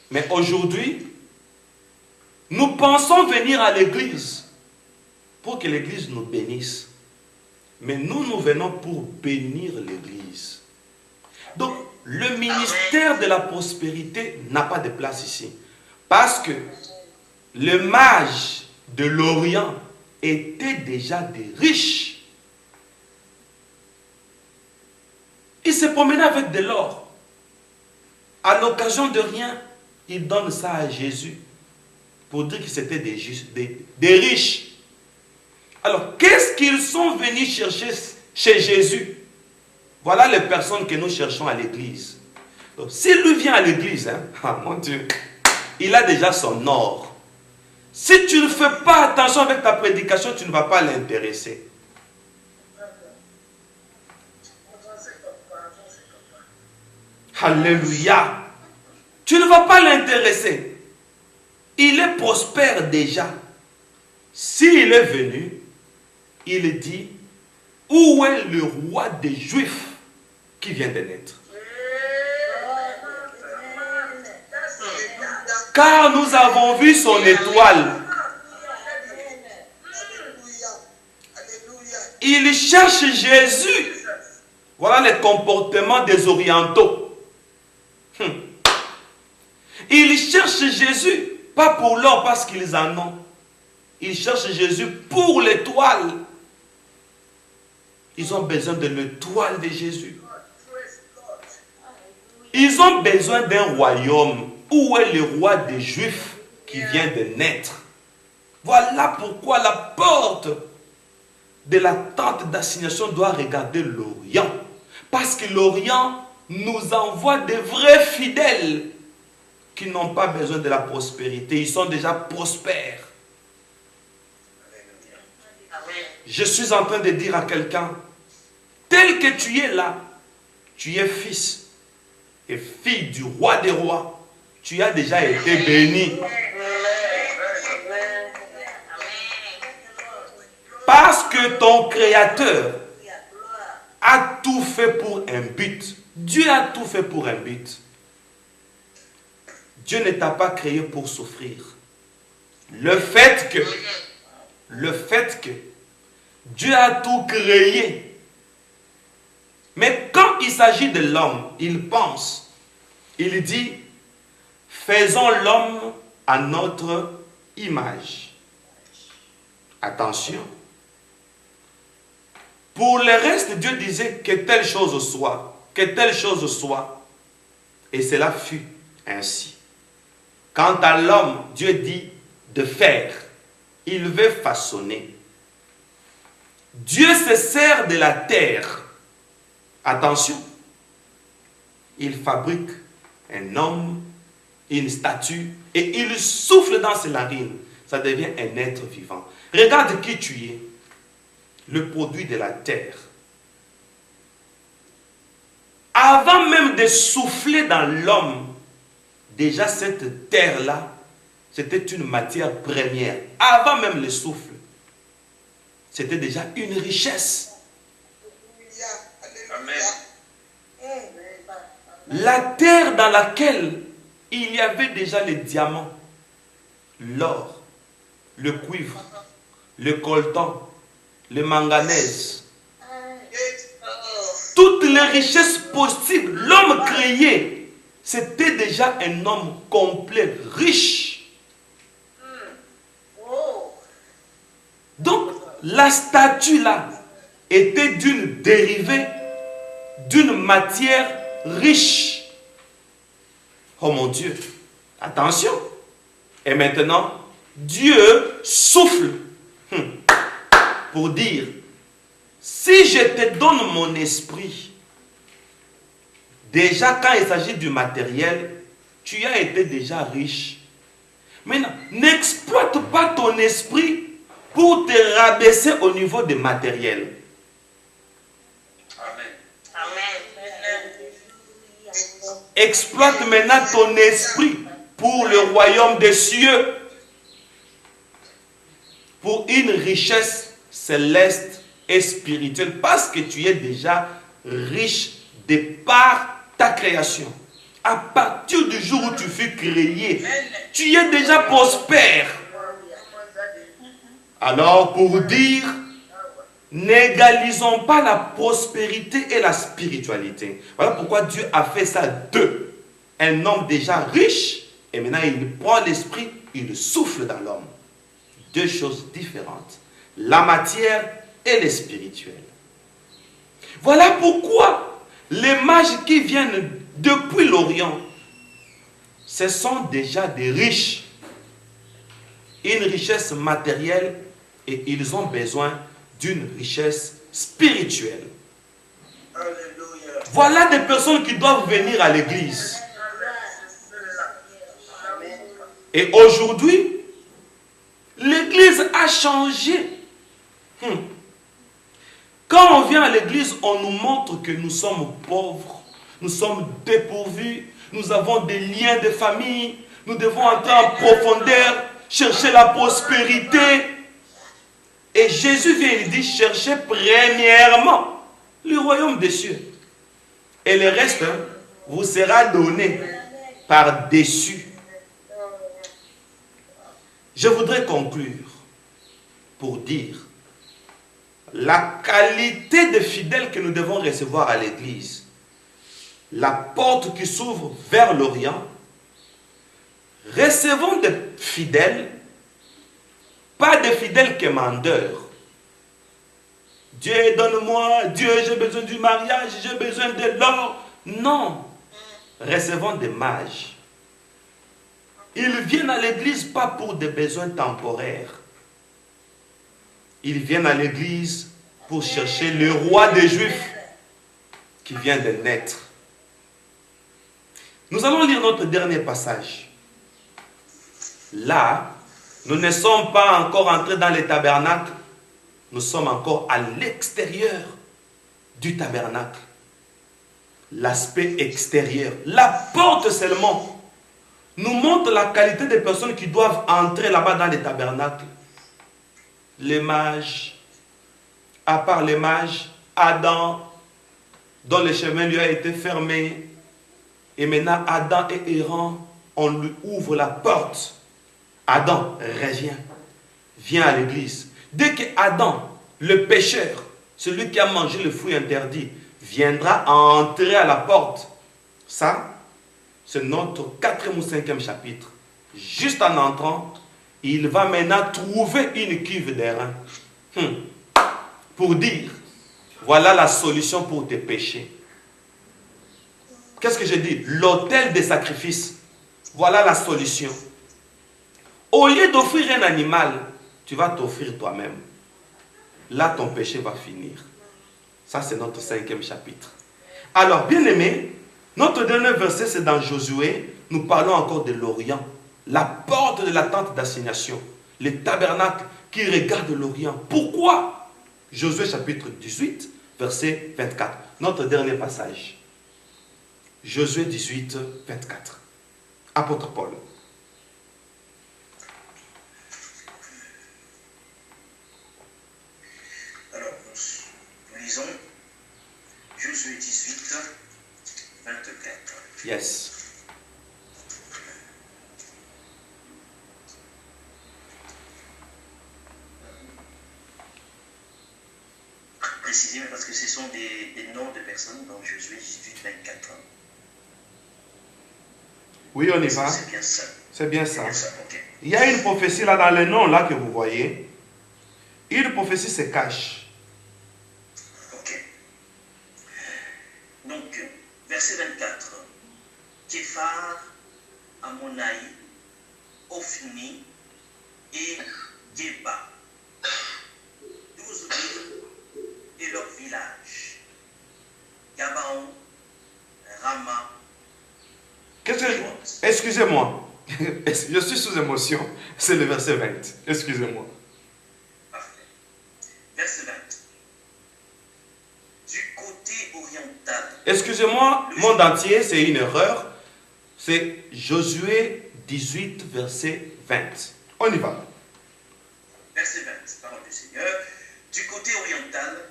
Mais aujourd'hui, nous pensons venir à l'église pour que l'église nous bénisse. Mais nous venons pour bénir l'église. Donc, le ministère de la prospérité n'a pas de place ici. Parce que les mages de l'Orient étaient déjà des riches. Ils se promenaient avec de l'or. À l'occasion de rien, ils donnent ça à Jésus pour dire que c'était des riches. Alors, qu'est-ce qu'ils sont venus chercher chez Jésus? Voilà les personnes que nous cherchons à l'église. Donc, s'il lui vient à l'église, mon Dieu, il a déjà son or. Si tu ne fais pas attention avec ta prédication, tu ne vas pas l'intéresser. Alléluia. Tu ne vas pas l'intéresser. Il est prospère déjà. S'il est venu, il dit, où est le roi des Juifs qui vient de naître? Car nous avons vu son étoile. Il cherche Jésus. Voilà les comportements des orientaux. Il cherchent Jésus, pas pour l'or parce qu'ils en ont. Ils cherchent Jésus pour l'étoile. Ils ont besoin de l'étoile de Jésus. Ils ont besoin d'un royaume. Où est le roi des Juifs qui vient de naître? Voilà pourquoi la porte de la tente d'assignation doit regarder l'Orient. Parce que l'Orient nous envoie des vrais fidèles qui n'ont pas besoin de la prospérité. Ils sont déjà prospères. Je suis en train de dire à quelqu'un, tel que tu es là, tu es fils et fille du roi des rois. Tu as déjà été béni. Parce que ton Créateur a tout fait pour un but. Dieu a tout fait pour un but. Dieu ne t'a pas créé pour souffrir. Le fait que Dieu a tout créé. Mais quand il s'agit de l'homme, il pense, il dit, faisons l'homme à notre image. Attention. Pour le reste, Dieu disait que telle chose soit, que telle chose soit. Et cela fut ainsi. Quant à l'homme, Dieu dit de faire. Il veut façonner. Dieu se sert de la terre. Attention. Il fabrique un homme, une statue, et il souffle dans ses narines. Ça devient un être vivant. Regarde qui tu es. Le produit de la terre. Avant même de souffler dans l'homme, déjà cette terre-là, c'était une matière première. Avant même le souffle, c'était déjà une richesse. Amen. La terre dans laquelle il y avait déjà les diamants, l'or, le cuivre, le coltan, le manganèse, toutes les richesses possibles, l'homme créé, c'était déjà un homme complet, riche. Donc, la statue là était d'une dérivée, d'une matière riche. Oh mon Dieu, attention. Et maintenant, Dieu souffle pour dire, si je te donne mon esprit, déjà quand il s'agit du matériel, tu as été déjà riche. Maintenant, n'exploite pas ton esprit pour te rabaisser au niveau du matériel. Exploite maintenant ton esprit pour le royaume des cieux, pour une richesse céleste et spirituelle, parce que tu es déjà riche de par ta création. À partir du jour où tu fus créé, tu es déjà prospère. Alors, pour dire, n'égalisons pas la prospérité et la spiritualité. Voilà pourquoi Dieu a fait ça deux. Un homme déjà riche, et maintenant il prend l'esprit, il souffle dans l'homme. Deux choses différentes. La matière et le spirituel. Voilà pourquoi les mages qui viennent depuis l'Orient, ce sont déjà des riches. Une richesse matérielle, et ils ont besoin d'une richesse spirituelle. Alléluia. Voilà des personnes qui doivent venir à l'église. Et aujourd'hui, l'église a changé. Quand on vient à l'église, on nous montre que nous sommes pauvres, nous sommes dépourvus, nous avons des liens de famille, nous devons entrer en profondeur, chercher la prospérité. Et Jésus vient et dit, cherchez premièrement le royaume des cieux. Et le reste vous sera donné par-dessus. Je voudrais conclure pour dire la qualité de fidèles que nous devons recevoir à l'église. La porte qui s'ouvre vers l'Orient recevons des fidèles, pas des fidèles quémandeurs. Dieu, donne-moi, Dieu, j'ai besoin du mariage, j'ai besoin de l'or. Non, recevons des mages. Ils viennent à l'église pas pour des besoins temporaires. Ils viennent à l'église pour chercher le roi des Juifs qui vient de naître. Nous allons lire notre dernier passage. Là, nous ne sommes pas encore entrés dans les tabernacles. Nous sommes encore à l'extérieur du tabernacle. L'aspect extérieur. La porte seulement nous montre la qualité des personnes qui doivent entrer là-bas dans les tabernacles. Les mages, à part les mages, Adam, dont le chemin lui a été fermé. Et maintenant, Adam est errant, on lui ouvre la porte. Adam, reviens, viens à l'église. Dès que Adam, le pécheur, celui qui a mangé le fruit interdit, viendra entrer à la porte, ça, c'est notre 4e ou 5e chapitre. Juste en entrant, il va maintenant trouver une cuve d'airain pour dire, voilà la solution pour tes péchés. Qu'est-ce que je dis? L'autel des sacrifices. Voilà la solution. Au lieu d'offrir un animal, tu vas t'offrir toi-même. Là, ton péché va finir. Ça, c'est notre 5e chapitre. Alors, bien aimé, notre dernier verset, c'est dans Josué. Nous parlons encore de l'Orient. La porte de la tente d'assignation. Les tabernacles qui regardent l'Orient. Pourquoi? Josué chapitre 18, verset 24. Notre dernier passage. Josué 18, 24. Apôtre Paul. Alors, nous lisons Josué 18, 24. Yes. Précisément parce que ce sont des noms de personnes dans Josué 18, 24. Oui, on y va. C'est bien ça. C'est bien ça. Okay. Il y a une prophétie là dans les noms là que vous voyez. Une prophétie se cache. Ok. Donc, verset 24. Képhar, Amonaï, Ophni et Géba. 12 villes et leurs villages. Gabaon, Rama. Excusez-moi. Je suis sous émotion. C'est le verset 20. Excusez-moi. Parfait. Verset 20. Du côté oriental. Excusez-moi, monde entier, c'est une erreur. C'est Josué 18, verset 20. On y va. Verset 20, parole du Seigneur. Du côté oriental,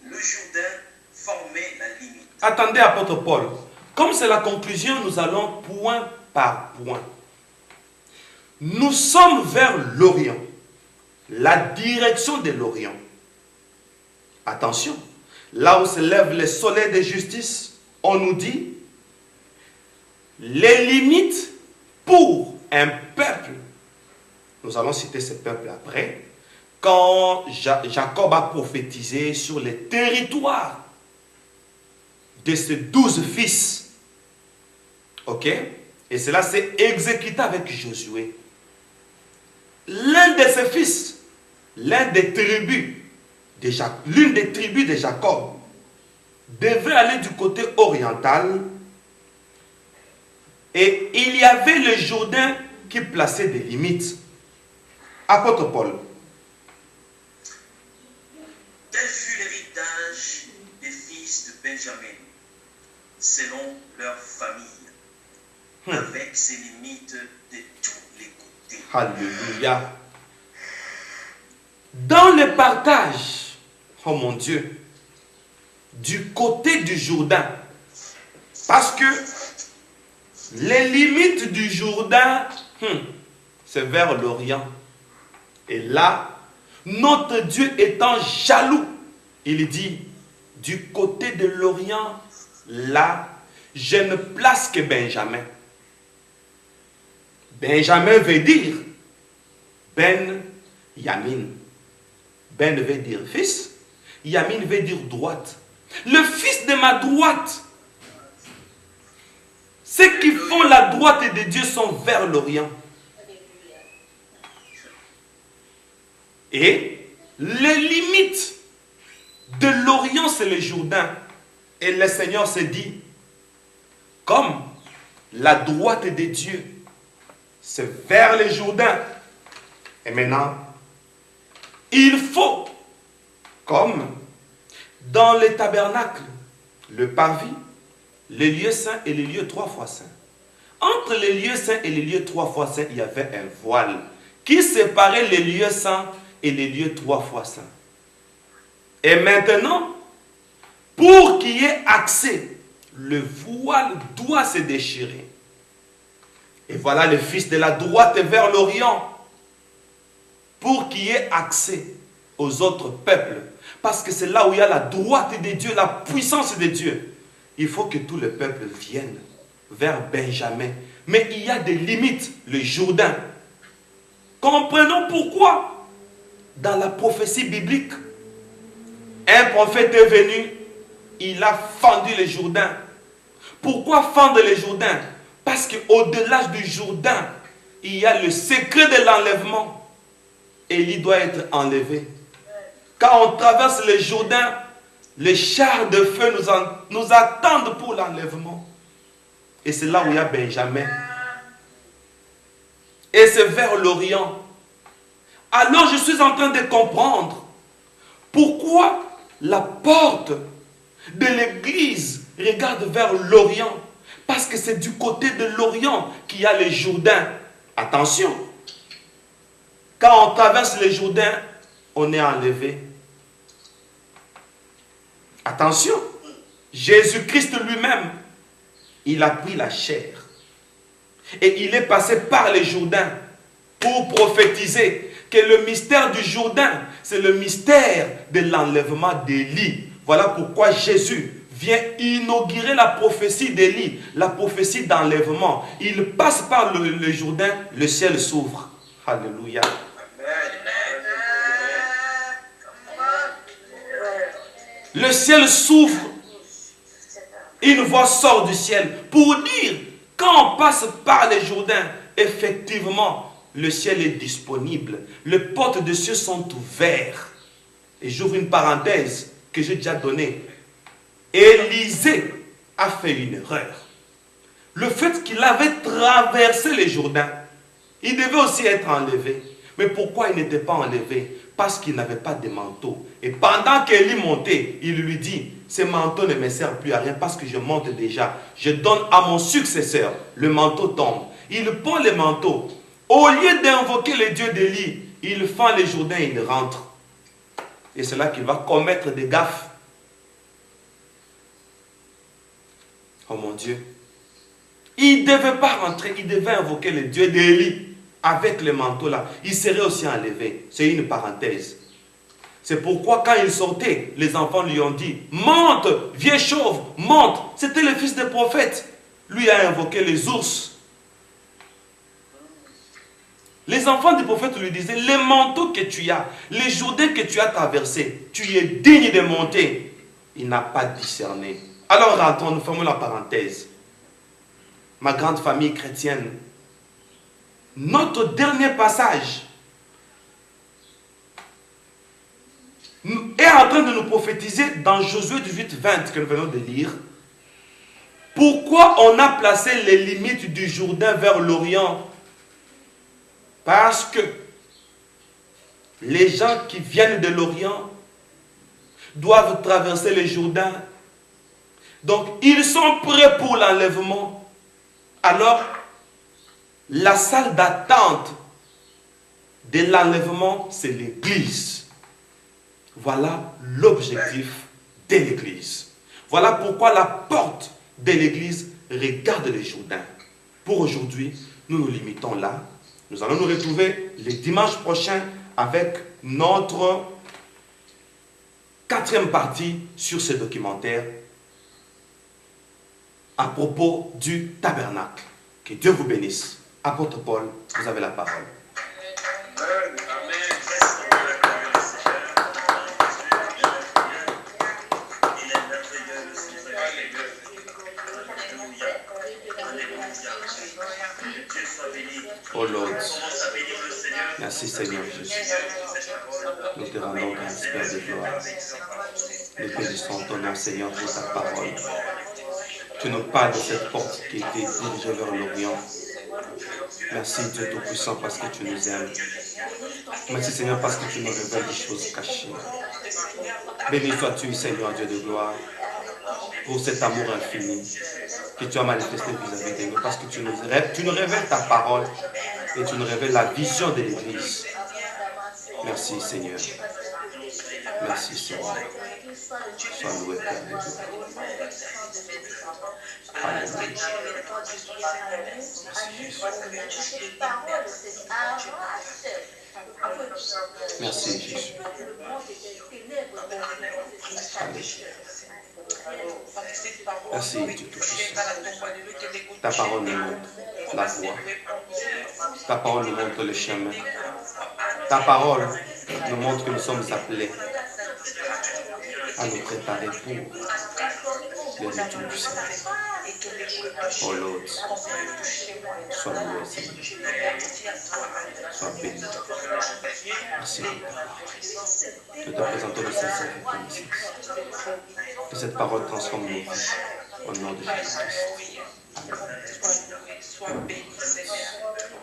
le Jourdain formait la limite. Attendez, apôtre Paul. Comme c'est la conclusion, nous allons point par point. Nous sommes vers l'Orient. La direction de l'Orient. Attention. Là où se lève le soleil de justice, on nous dit les limites pour un peuple. Nous allons citer ce peuple après. Quand Jacob a prophétisé sur les territoires de ses 12 fils. Ok? Et cela s'est exécuté avec Josué. L'un de ses fils, l'une des tribus de Jacob, devait aller du côté oriental. Et il y avait le Jourdain qui plaçait des limites. Apôtre Paul. Tel fut l'héritage des fils de Benjamin, selon leur famille, avec ses limites de tous les côtés. Alléluia. Dans le partage, oh mon Dieu, du côté du Jourdain, parce que les limites du Jourdain, c'est vers l'Orient. Et là, notre Dieu étant jaloux, il dit, du côté de l'Orient, là, je ne place que Benjamin. Benjamin veut dire Ben Yamin. Ben veut dire fils. Yamin veut dire droite. Le fils de ma droite. Ceux qui font la droite de Dieu sont vers l'Orient. Et les limites de l'Orient, c'est le Jourdain. Et le Seigneur se dit, comme la droite de Dieu, c'est vers le Jourdain. Et maintenant, il faut, comme dans les tabernacles, le parvis, les lieux saints et les lieux 3 fois saints. Entre les lieux saints et les lieux 3 fois saints, il y avait un voile qui séparait les lieux saints et les lieux 3 fois saints. Et maintenant, pour qu'il y ait accès, le voile doit se déchirer. Et voilà le fils de la droite vers l'Orient. Pour qu'il y ait accès aux autres peuples. Parce que c'est là où il y a la droite de Dieu, la puissance de Dieu. Il faut que tout le peuple vienne vers Benjamin. Mais il y a des limites, le Jourdain. Comprenons pourquoi, dans la prophétie biblique, un prophète est venu, il a fendu le Jourdain. Pourquoi fendre le Jourdain? Parce qu'au-delà du Jourdain, il y a le secret de l'enlèvement. Élie doit être enlevé. Quand on traverse le Jourdain, les chars de feu nous attendent pour l'enlèvement. Et c'est là où il y a Benjamin. Et c'est vers l'Orient. Alors je suis en train de comprendre pourquoi la porte de l'église regarde vers l'Orient. Parce que c'est du côté de l'Orient qu'il y a le Jourdain. Attention. Quand on traverse le Jourdain, on est enlevé. Attention. Jésus-Christ lui-même, il a pris la chair. Et il est passé par le Jourdain pour prophétiser que le mystère du Jourdain, c'est le mystère de l'enlèvement d'Élie. Voilà pourquoi Jésus vient inaugurer la prophétie d'Élie, la prophétie d'enlèvement. Il passe par le Jourdain, le ciel s'ouvre. Alléluia. Le ciel s'ouvre. Une voix sort du ciel pour dire, quand on passe par les Jourdains, effectivement, le ciel est disponible. Les portes des cieux sont ouvertes. Et j'ouvre une parenthèse que j'ai déjà donnée. Élisée a fait une erreur. Le fait qu'il avait traversé les Jourdains, il devait aussi être enlevé. Mais pourquoi il n'était pas enlevé? Parce qu'il n'avait pas de manteau. Et pendant qu'Élie montait, il lui dit, ce manteau ne me sert plus à rien parce que je monte déjà. Je donne à mon successeur. Le manteau tombe. Il prend le manteau. Au lieu d'invoquer le Dieu d'Élie, il fend les Jourdains et il rentre. Et c'est là qu'il va commettre des gaffes. Oh mon Dieu. Il ne devait pas rentrer. Il devait invoquer le Dieu d'Élie. Avec le manteau là, il serait aussi enlevé. C'est une parenthèse. C'est pourquoi quand il sortait, les enfants lui ont dit, monte, vieux chauve, monte. C'était le fils des prophètes. Lui a invoqué les ours. Les enfants du prophète lui disaient, les manteaux que tu as, les Jourdains que tu as traversés, tu es digne de monter. Il n'a pas discerné. Alors rentrons, nous fermons la parenthèse. Ma grande famille chrétienne, notre dernier passage est en train de nous prophétiser dans Josué 18-20 que nous venons de lire. Pourquoi on a placé les limites du Jourdain vers l'Orient? Parce que les gens qui viennent de l'Orient doivent traverser le Jourdain. Donc, ils sont prêts pour l'enlèvement. Alors, la salle d'attente de l'enlèvement, c'est l'église. Voilà l'objectif de l'église. Voilà pourquoi la porte de l'église regarde le Jourdain. Pour aujourd'hui, nous nous limitons là. Nous allons nous retrouver le dimanche prochain avec notre 4e partie sur ce documentaire à propos du tabernacle. Que Dieu vous bénisse. Apôtre Paul, vous avez la parole. Oh Lord, merci Seigneur Jésus. Nous te rendons grâce, Père de gloire. Nous bénissons ton nom, Seigneur, pour ta parole. Tu nous parles de cette porte qui était dirigée vers l'Orient. Merci Dieu Tout-Puissant parce que tu nous aimes. Merci Seigneur parce que tu nous révèles des choses cachées. Béni sois-tu Seigneur Dieu de gloire pour cet amour infini que tu as manifesté vis-à-vis de nous parce que tu nous révèles ta parole et tu nous révèles la vision de l'Église. Merci Seigneur. Merci Seigneur. Sois loué Père de Dieu. Alléluia. Merci Jésus. Merci Dieu Tout-Puissant. Ta parole nous montre la voie. Ta parole nous montre le chemin. Ta parole nous montre que nous sommes appelés à nous préparer pour le retour du Seigneur. Oh Lord, sois loué Seigneur. Sois béni. Merci. Nous te présentons le sincère reconnaissance. Que cette parole transforme nos vies. Au nom de Jésus-Christ. Sois béni, Seigneur.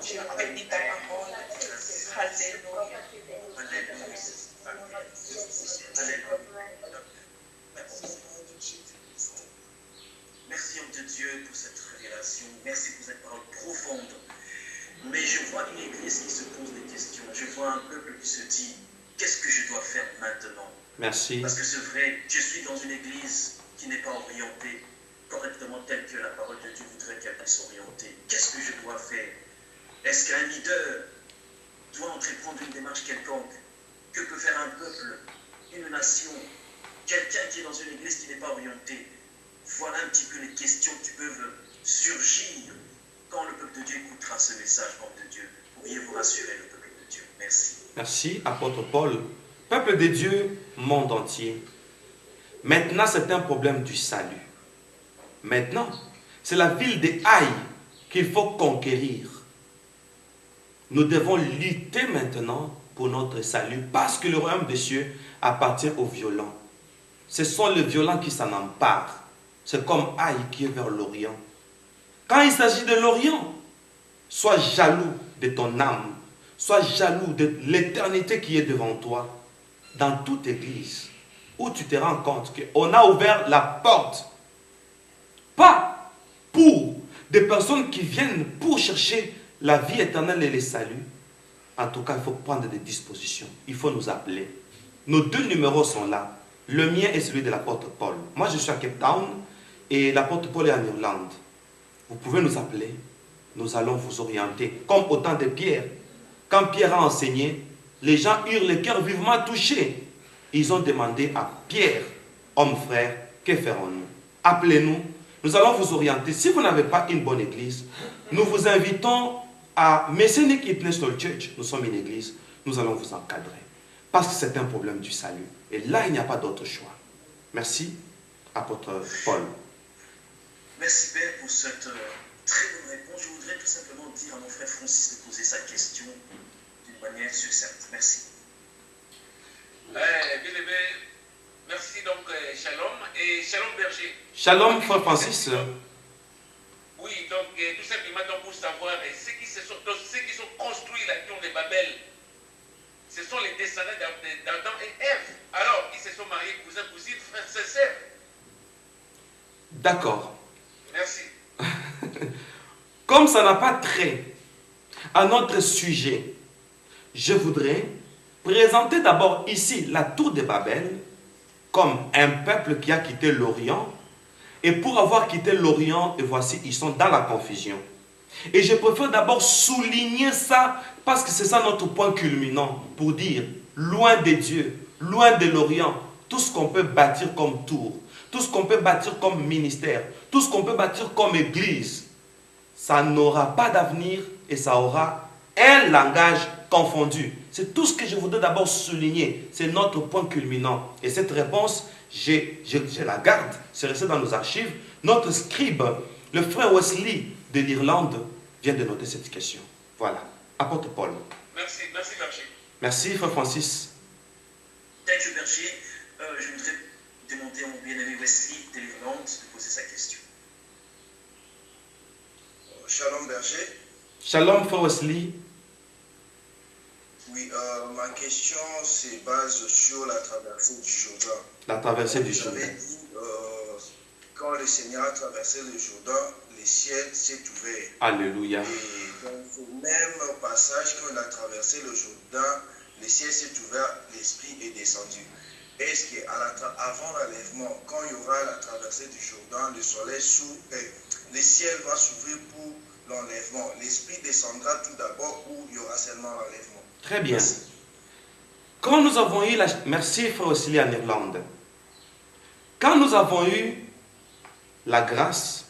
Je bénis ta parole. Alléluia. Merci homme de Dieu pour cette révélation. Merci pour cette parole profonde. Mais je vois une église qui se pose des questions. Je vois un peuple qui se dit, qu'est-ce que je dois faire maintenant? Merci. Parce que c'est vrai, je suis dans une église qui n'est pas orientée correctement telle que la parole de Dieu voudrait qu'elle puisse s'orienter. Qu'est-ce que je dois faire? Est-ce qu'un leader doit entreprendre une démarche quelconque? Que peut faire un peuple, une nation, quelqu'un qui est dans une église qui n'est pas orientée? Voilà un petit peu les questions qui peuvent surgir quand le peuple de Dieu écoutera ce message, homme de Dieu. Pourriez-vous rassurer le peuple de Dieu? Merci. Merci, apôtre Paul. Peuple de Dieu, monde entier. Maintenant, c'est un problème du salut. Maintenant, c'est la ville de Haï qu'il faut conquérir. Nous devons lutter maintenant pour notre salut parce que le royaume des cieux appartient aux violents. Ce sont les violents qui s'en emparent. C'est comme Haï qui est vers l'Orient. Quand il s'agit de l'Orient, sois jaloux de ton âme. Sois jaloux de l'éternité qui est devant toi. Dans toute église où tu te rends compte qu'on a ouvert la porte, pas pour des personnes qui viennent pour chercher la vie éternelle et le salut. En tout cas, il faut prendre des dispositions. Il faut nous appeler. Nos deux numéros sont là. Le mien est celui de l'apôtre Paul. Moi, je suis à Cape Town et l'apôtre Paul est en Irlande. Vous pouvez nous appeler. Nous allons vous orienter. Comme au temps de Pierre. Quand Pierre a enseigné, les gens eurent le cœur vivement touchés. Ils ont demandé à Pierre, homme frère, que ferons-nous? Appelez-nous. Nous allons vous orienter. Si vous n'avez pas une bonne église, nous vous invitons à Messianic International Church. Nous sommes une église. Nous allons vous encadrer. Parce que c'est un problème du salut. Et là, il n'y a pas d'autre choix. Merci, apôtre Paul. Merci Père pour cette très bonne réponse. Je voudrais tout simplement dire à mon frère Francis de poser sa question d'une manière succincte. Merci. Bien aimé, merci donc Shalom et Shalom Berger. Shalom frère Francis. Oui, donc tout simplement donc, pour savoir ceux qui sont construits la tour de Babel, ce sont les descendants d'Adam et Ève. Alors, ils se sont mariés, cousins, cousines, frères, sœurs. D'accord. Merci. Comme ça n'a pas trait à notre sujet, je voudrais présenter d'abord ici la tour de Babel comme un peuple qui a quitté l'Orient. Et pour avoir quitté l'Orient, et voici, ils sont dans la confusion. Et je préfère d'abord souligner ça parce que c'est ça notre point culminant pour dire, loin de Dieu, loin de l'Orient, tout ce qu'on peut bâtir comme tour, tout ce qu'on peut bâtir comme ministère, tout ce qu'on peut bâtir comme église, ça n'aura pas d'avenir et ça aura un langage confondu. C'est tout ce que je voudrais d'abord souligner. C'est notre point culminant. Et cette réponse, je la garde. C'est resté dans nos archives. Notre scribe, le frère Wesley de l'Irlande, vient de noter cette question. Voilà. Apôtre Paul. Merci, merci Berger. Merci, frère Francis. Thank you, Berger. Je voudrais demander à mon bien-aimé Wesley de l'Irlande de poser sa question. Shalom Berger. Shalom, frère Wesley. Oui, ma question se base sur la traversée du Jourdain. La traversée du Jourdain. Vous avez dit, quand le Seigneur a traversé le Jourdain, le ciel s'est ouvert. Alléluia. Et dans ce même passage, quand il a traversé le Jourdain, le ciel s'est ouvert, l'Esprit est descendu. Est-ce qu'avant l'enlèvement, quand il y aura la traversée du Jourdain, le soleil le ciel va s'ouvrir pour l'enlèvement. L'Esprit descendra tout d'abord ou il y aura seulement l'enlèvement? Très bien. Quand nous avons eu Merci, frère Wesley en Irlande. Quand nous avons eu la grâce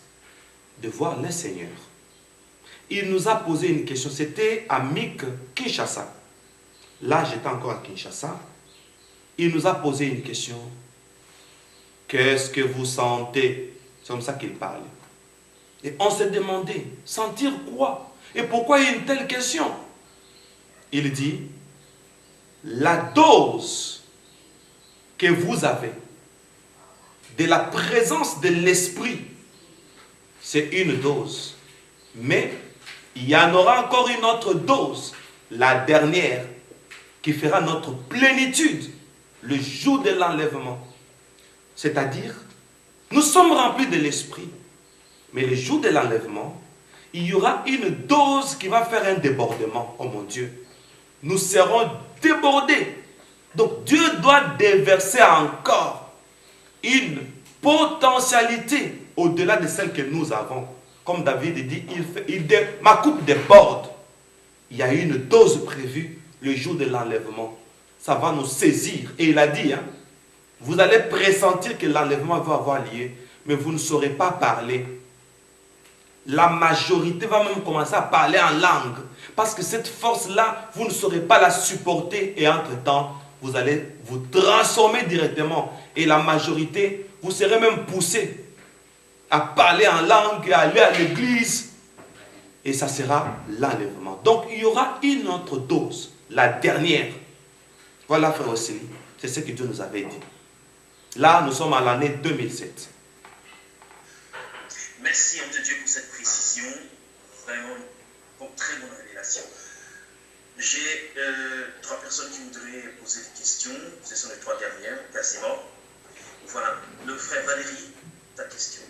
de voir le Seigneur, il nous a posé une question. C'était à Mik, Kinshasa. Là, j'étais encore à Kinshasa. Il nous a posé une question. Qu'est-ce que vous sentez? C'est comme ça qu'il parle. Et on s'est demandé, sentir quoi? Et pourquoi il y a une telle question? Il dit, la dose que vous avez de la présence de l'Esprit, c'est une dose. Mais il y en aura encore une autre dose, la dernière, qui fera notre plénitude le jour de l'enlèvement. C'est-à-dire, nous sommes remplis de l'Esprit, mais le jour de l'enlèvement, il y aura une dose qui va faire un débordement. Oh mon Dieu! Nous serons débordés. Donc Dieu doit déverser encore une potentialité au-delà de celle que nous avons. Comme David dit, ma coupe déborde. Il y a une dose prévue le jour de l'enlèvement. Ça va nous saisir. Et il a dit, vous allez pressentir que l'enlèvement va avoir lieu, mais vous ne saurez pas parler. La majorité va même commencer à parler en langue. Parce que cette force-là, vous ne saurez pas la supporter. Et entre-temps, vous allez vous transformer directement. Et la majorité, vous serez même poussé à parler en langue, à aller à l'église. Et ça sera l'enlèvement. Donc, il y aura une autre dose, la dernière. Voilà, frère Wesley. C'est ce que Dieu nous avait dit. Là, nous sommes à l'année 2007. Merci, homme de Dieu, pour cette précision. Vraiment une très bonne révélation. J'ai 3 personnes qui voudraient poser des questions. Ce sont les 3 dernières, quasiment. Voilà. Le frère Valérie, ta question.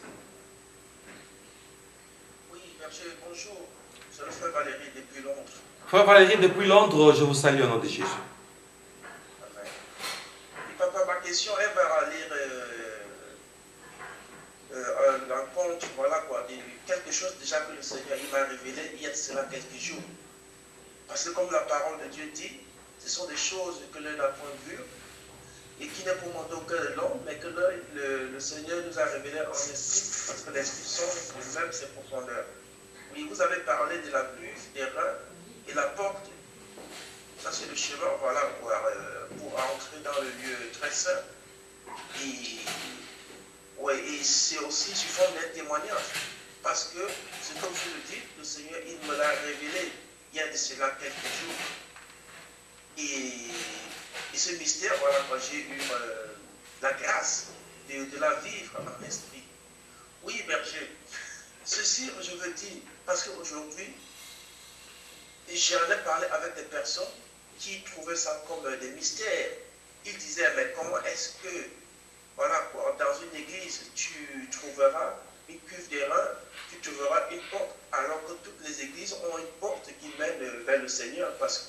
Oui, merci, bonjour. C'est le frère Valérie depuis Londres. Frère Valérie depuis Londres, je vous salue au nom de Jésus. Amen. Et papa, ma question, elle va lire un compte, voilà quoi, quelque chose déjà que le Seigneur m'a révélé il y a cela quelques jours. Parce que comme la parole de Dieu dit, ce sont des choses que l'œil n'a point vues et qui n'est pour monter au cœur de l'homme, mais que le Seigneur nous a révélé en esprit, parce que l'esprit songe lui-même ses profondeurs. Oui, vous avez parlé de la pluie, des reins et la porte. Ça, c'est le chemin, voilà, pour entrer dans le lieu très saint. Et c'est aussi sous forme d'un témoignage. Parce que, c'est comme je le dis, le Seigneur, il me l'a révélé il y a de cela quelques jours. Et ce mystère, voilà, quand j'ai eu la grâce de la vivre à mon esprit. Oui, berger, ceci, je veux dire, parce qu'aujourd'hui, j'en ai parlé avec des personnes qui trouvaient ça comme des mystères. Ils disaient, mais comment est-ce que, voilà, dans une église, tu trouveras une cuve d'airain, tu trouveras une porte, alors que toutes les églises ont une porte qui mène vers le Seigneur, parce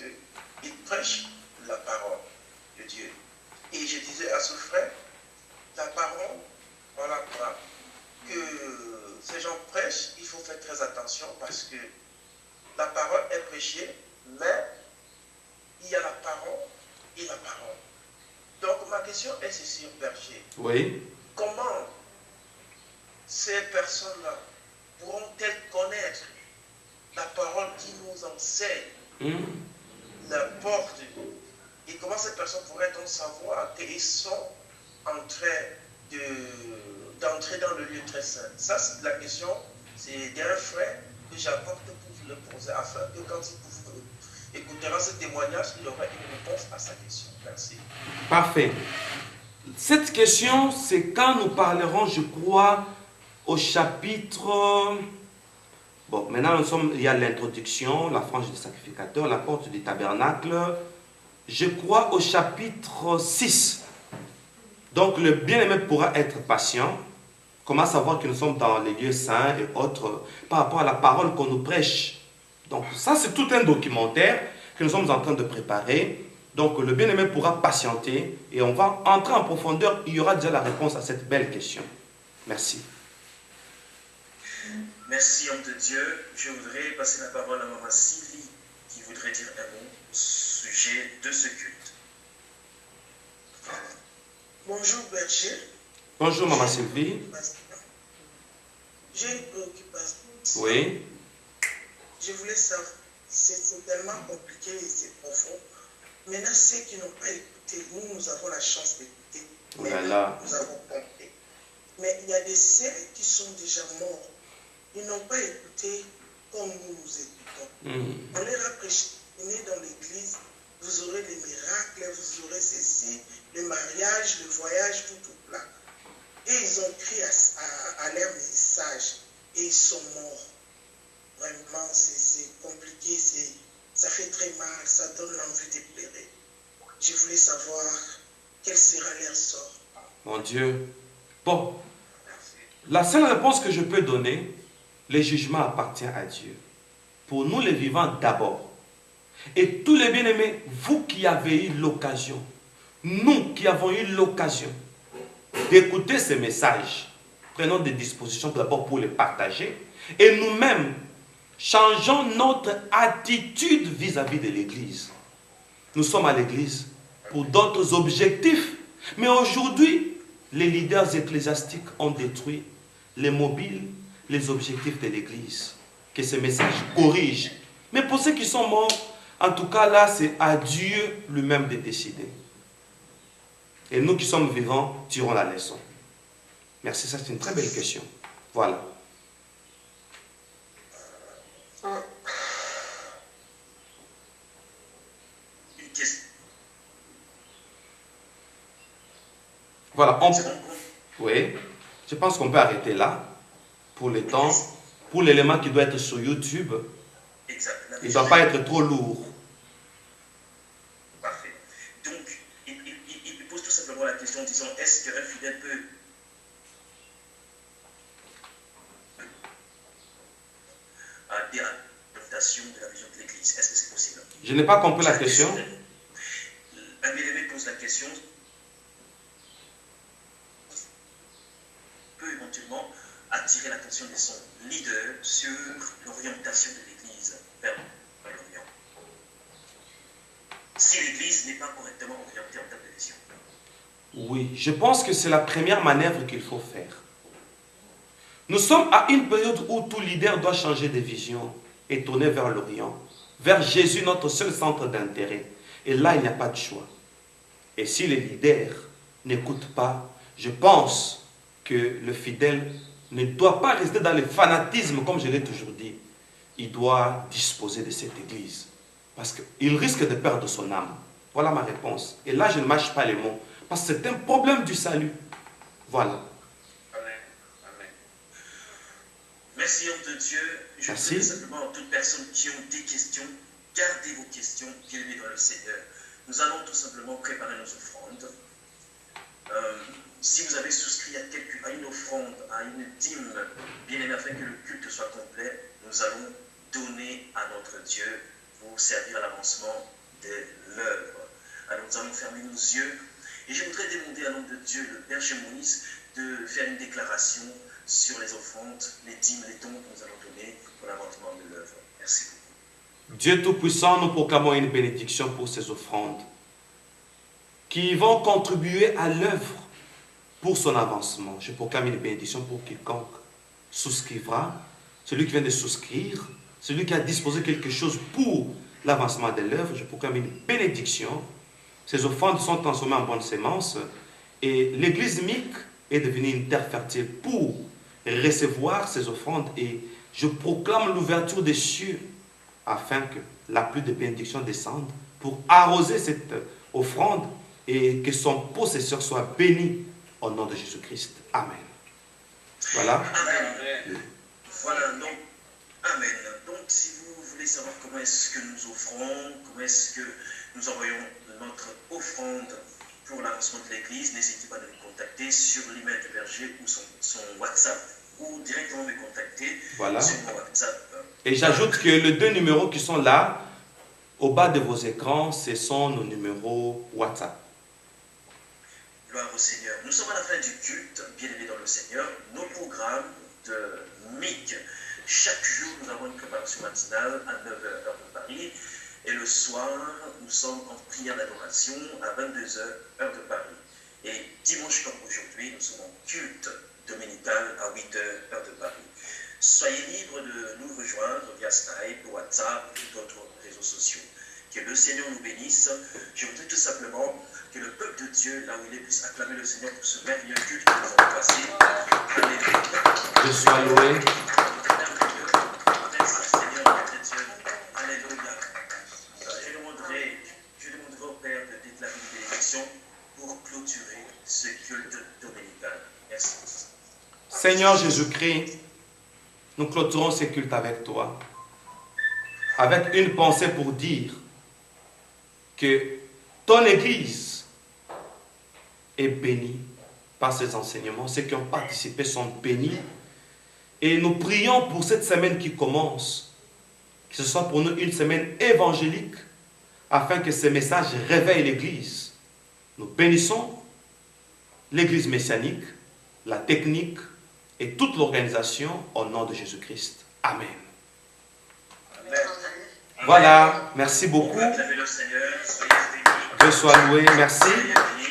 qu'ils prêchent la parole de Dieu. Et je disais à ce frère, la parole, voilà quoi, que ces gens prêchent, il faut faire très attention, parce que la parole est prêchée, mais il y a la parole et la parole. Donc ma question est ceci, berger. Oui. Comment ces personnes-là pourront-elles connaître la parole qui nous enseigne, la porte, et comment ces personnes pourraient donc savoir qu'ils sont en train d'entrer dans le lieu très saint. Ça, c'est la question, c'est d'un frère que j'apporte pour vous le poser, afin que quand il écoutera ce témoignage, il aura une réponse à sa question. Merci. Parfait. Cette question, c'est quand nous parlerons, je crois, au chapitre... Bon, maintenant, il y a l'introduction, la frange du sacrificateur, la porte du tabernacle. Je crois au chapitre 6. Donc, le bien-aimé pourra être patient. Comment savoir que nous sommes dans les lieux saints et autres par rapport à la parole qu'on nous prêche. Donc, ça, c'est tout un documentaire que nous sommes en train de préparer. Donc, le bien-aimé pourra patienter et on va entrer en profondeur. Il y aura déjà la réponse à cette belle question. Merci. Merci, homme de Dieu. Je voudrais passer la parole à Maman Sylvie qui voudrait dire un mot au sujet de ce culte. Bonjour berger. Bonjour Maman Sylvie. J'ai une préoccupation. Oui. Je voulais savoir, c'est tellement compliqué et c'est profond. Maintenant, ceux qui n'ont pas écouté, nous avons la chance d'écouter. Voilà. Nous avons compris. Mais il y a des ceux qui sont déjà morts. Ils n'ont pas écouté comme nous écoutons. On leur a prêché, venez dans l'église, vous aurez les miracles, vous aurez ceci, le mariage, le voyage, tout là. Et ils ont crié à leur message et ils sont morts. Vraiment, c'est compliqué, ça fait très mal, ça donne l'envie de pleurer. Je voulais savoir quel sera leur sort. Mon Dieu. Bon, la seule réponse que je peux donner, le jugement appartient à Dieu. Pour nous les vivants d'abord. Et tous les bien-aimés, vous qui avez eu l'occasion, nous qui avons eu l'occasion d'écouter ces messages, prenons des dispositions d'abord pour les partager. Et nous-mêmes, changeons notre attitude vis-à-vis de l'Église. Nous sommes à l'Église pour d'autres objectifs. Mais aujourd'hui, les leaders ecclésiastiques ont détruit les mobiles, les objectifs de l'Église. Que ces messages corrigent. Mais pour ceux qui sont morts, en tout cas là, c'est à Dieu lui-même de décider. Et nous qui sommes vivants, tirons la leçon. Merci, ça c'est une très belle question. Voilà. Une question. Voilà, oui, je pense qu'on peut arrêter là pour le temps, pour l'élément qui doit être sur YouTube. Il ne doit pas être trop lourd. Parfait. Donc, il pose tout simplement la question en disant, est-ce qu'un fidèle peut des adaptations de la vision de l'Église? Est-ce que c'est possible? Je n'ai pas compris la question. Un bien-aimé pose la question, peut éventuellement attirer l'attention de son leader sur l'orientation de l'Église vers l'Orient. Si l'Église n'est pas correctement orientée en termes de vision. Oui, je pense que c'est la première manœuvre qu'il faut faire. Nous sommes à une période où tout leader doit changer de vision et tourner vers l'Orient, vers Jésus, notre seul centre d'intérêt. Et là, il n'y a pas de choix. Et si les leaders n'écoutent pas, je pense que le fidèle ne doit pas rester dans le fanatisme, comme je l'ai toujours dit. Il doit disposer de cette église. Parce qu'il risque de perdre son âme. Voilà ma réponse. Et là, je ne mâche pas les mots. Parce que c'est un problème du salut. Voilà. Amen. Amen. Merci, homme de Dieu. Je voudrais simplement à toutes personnes qui ont des questions, gardez vos questions, bien-aimés dans le Seigneur. Nous allons tout simplement préparer nos offrandes. Si vous avez souscrit à une offrande, à une dîme, bien aimé, afin que le culte soit complet, nous allons donner à notre Dieu pour servir à l'avancement de l'œuvre. Alors nous allons fermer nos yeux et je voudrais demander à l'homme de Dieu, le Père Moïse, de faire une déclaration sur les offrandes, les dîmes, les dons que nous allons donner pour l'avancement de l'œuvre. Merci beaucoup. Dieu Tout-Puissant, nous proclamons une bénédiction pour ces offrandes qui vont contribuer à l'œuvre pour son avancement. Je proclame une bénédiction pour quiconque souscrivra. Celui qui vient de souscrire, celui qui a disposé quelque chose pour l'avancement de l'œuvre, je proclame une bénédiction. Ces offrandes sont transformées en bonnes semences et l'église MIC est devenue une terre fertile pour recevoir ces offrandes et je proclame l'ouverture des cieux afin que la pluie de bénédiction descende pour arroser cette offrande et que son possesseur soit béni au nom de Jésus-Christ. Amen. Voilà. Amen. Voilà, donc, Amen. Donc, si vous voulez savoir comment est-ce que nous offrons, comment est-ce que nous envoyons notre offrande pour l'avancement de l'Église, n'hésitez pas à nous contacter sur l'email du berger ou son WhatsApp ou directement me contacter sur mon WhatsApp. Et j'ajoute que les 2 numéros qui sont là, au bas de vos écrans, ce sont nos numéros WhatsApp. Gloire au Seigneur. Nous sommes à la fin du culte, bien-aimés dans le Seigneur. Nos programmes de MIC. Chaque jour, nous avons une préparation matinale à 9h heure de Paris. Et le soir, nous sommes en prière d'adoration à 22h heure de Paris. Et dimanche comme aujourd'hui, nous sommes en culte dominical à 8h heure de Paris. Soyez libres de nous rejoindre via Skype, WhatsApp et d'autres réseaux sociaux. Que le Seigneur nous bénisse. Je voudrais tout simplement que le peuple de Dieu, là où il est, puisse acclamer le Seigneur pour ce merveilleux culte que nous avons passé. Alléluia. Que soit loué. Merci Seigneur, Père de Dieu. Alléluia. Je demanderai au Père de déclarer une bénédiction pour clôturer ce culte dominical. Merci. Seigneur Jésus-Christ, nous clôturons ce culte avec toi, avec une pensée pour dire que ton Église est bénie par ces enseignements. Ceux qui ont participé sont bénis. Et nous prions pour cette semaine qui commence, que ce soit pour nous une semaine évangélique, afin que ces messages réveillent l'Église. Nous bénissons l'Église messianique, la technique et toute l'organisation au nom de Jésus-Christ. Amen. Amen. Voilà, merci beaucoup. Acclamez le Seigneur, soyez bénis. Dieu soit loué, merci. Soyez bénis.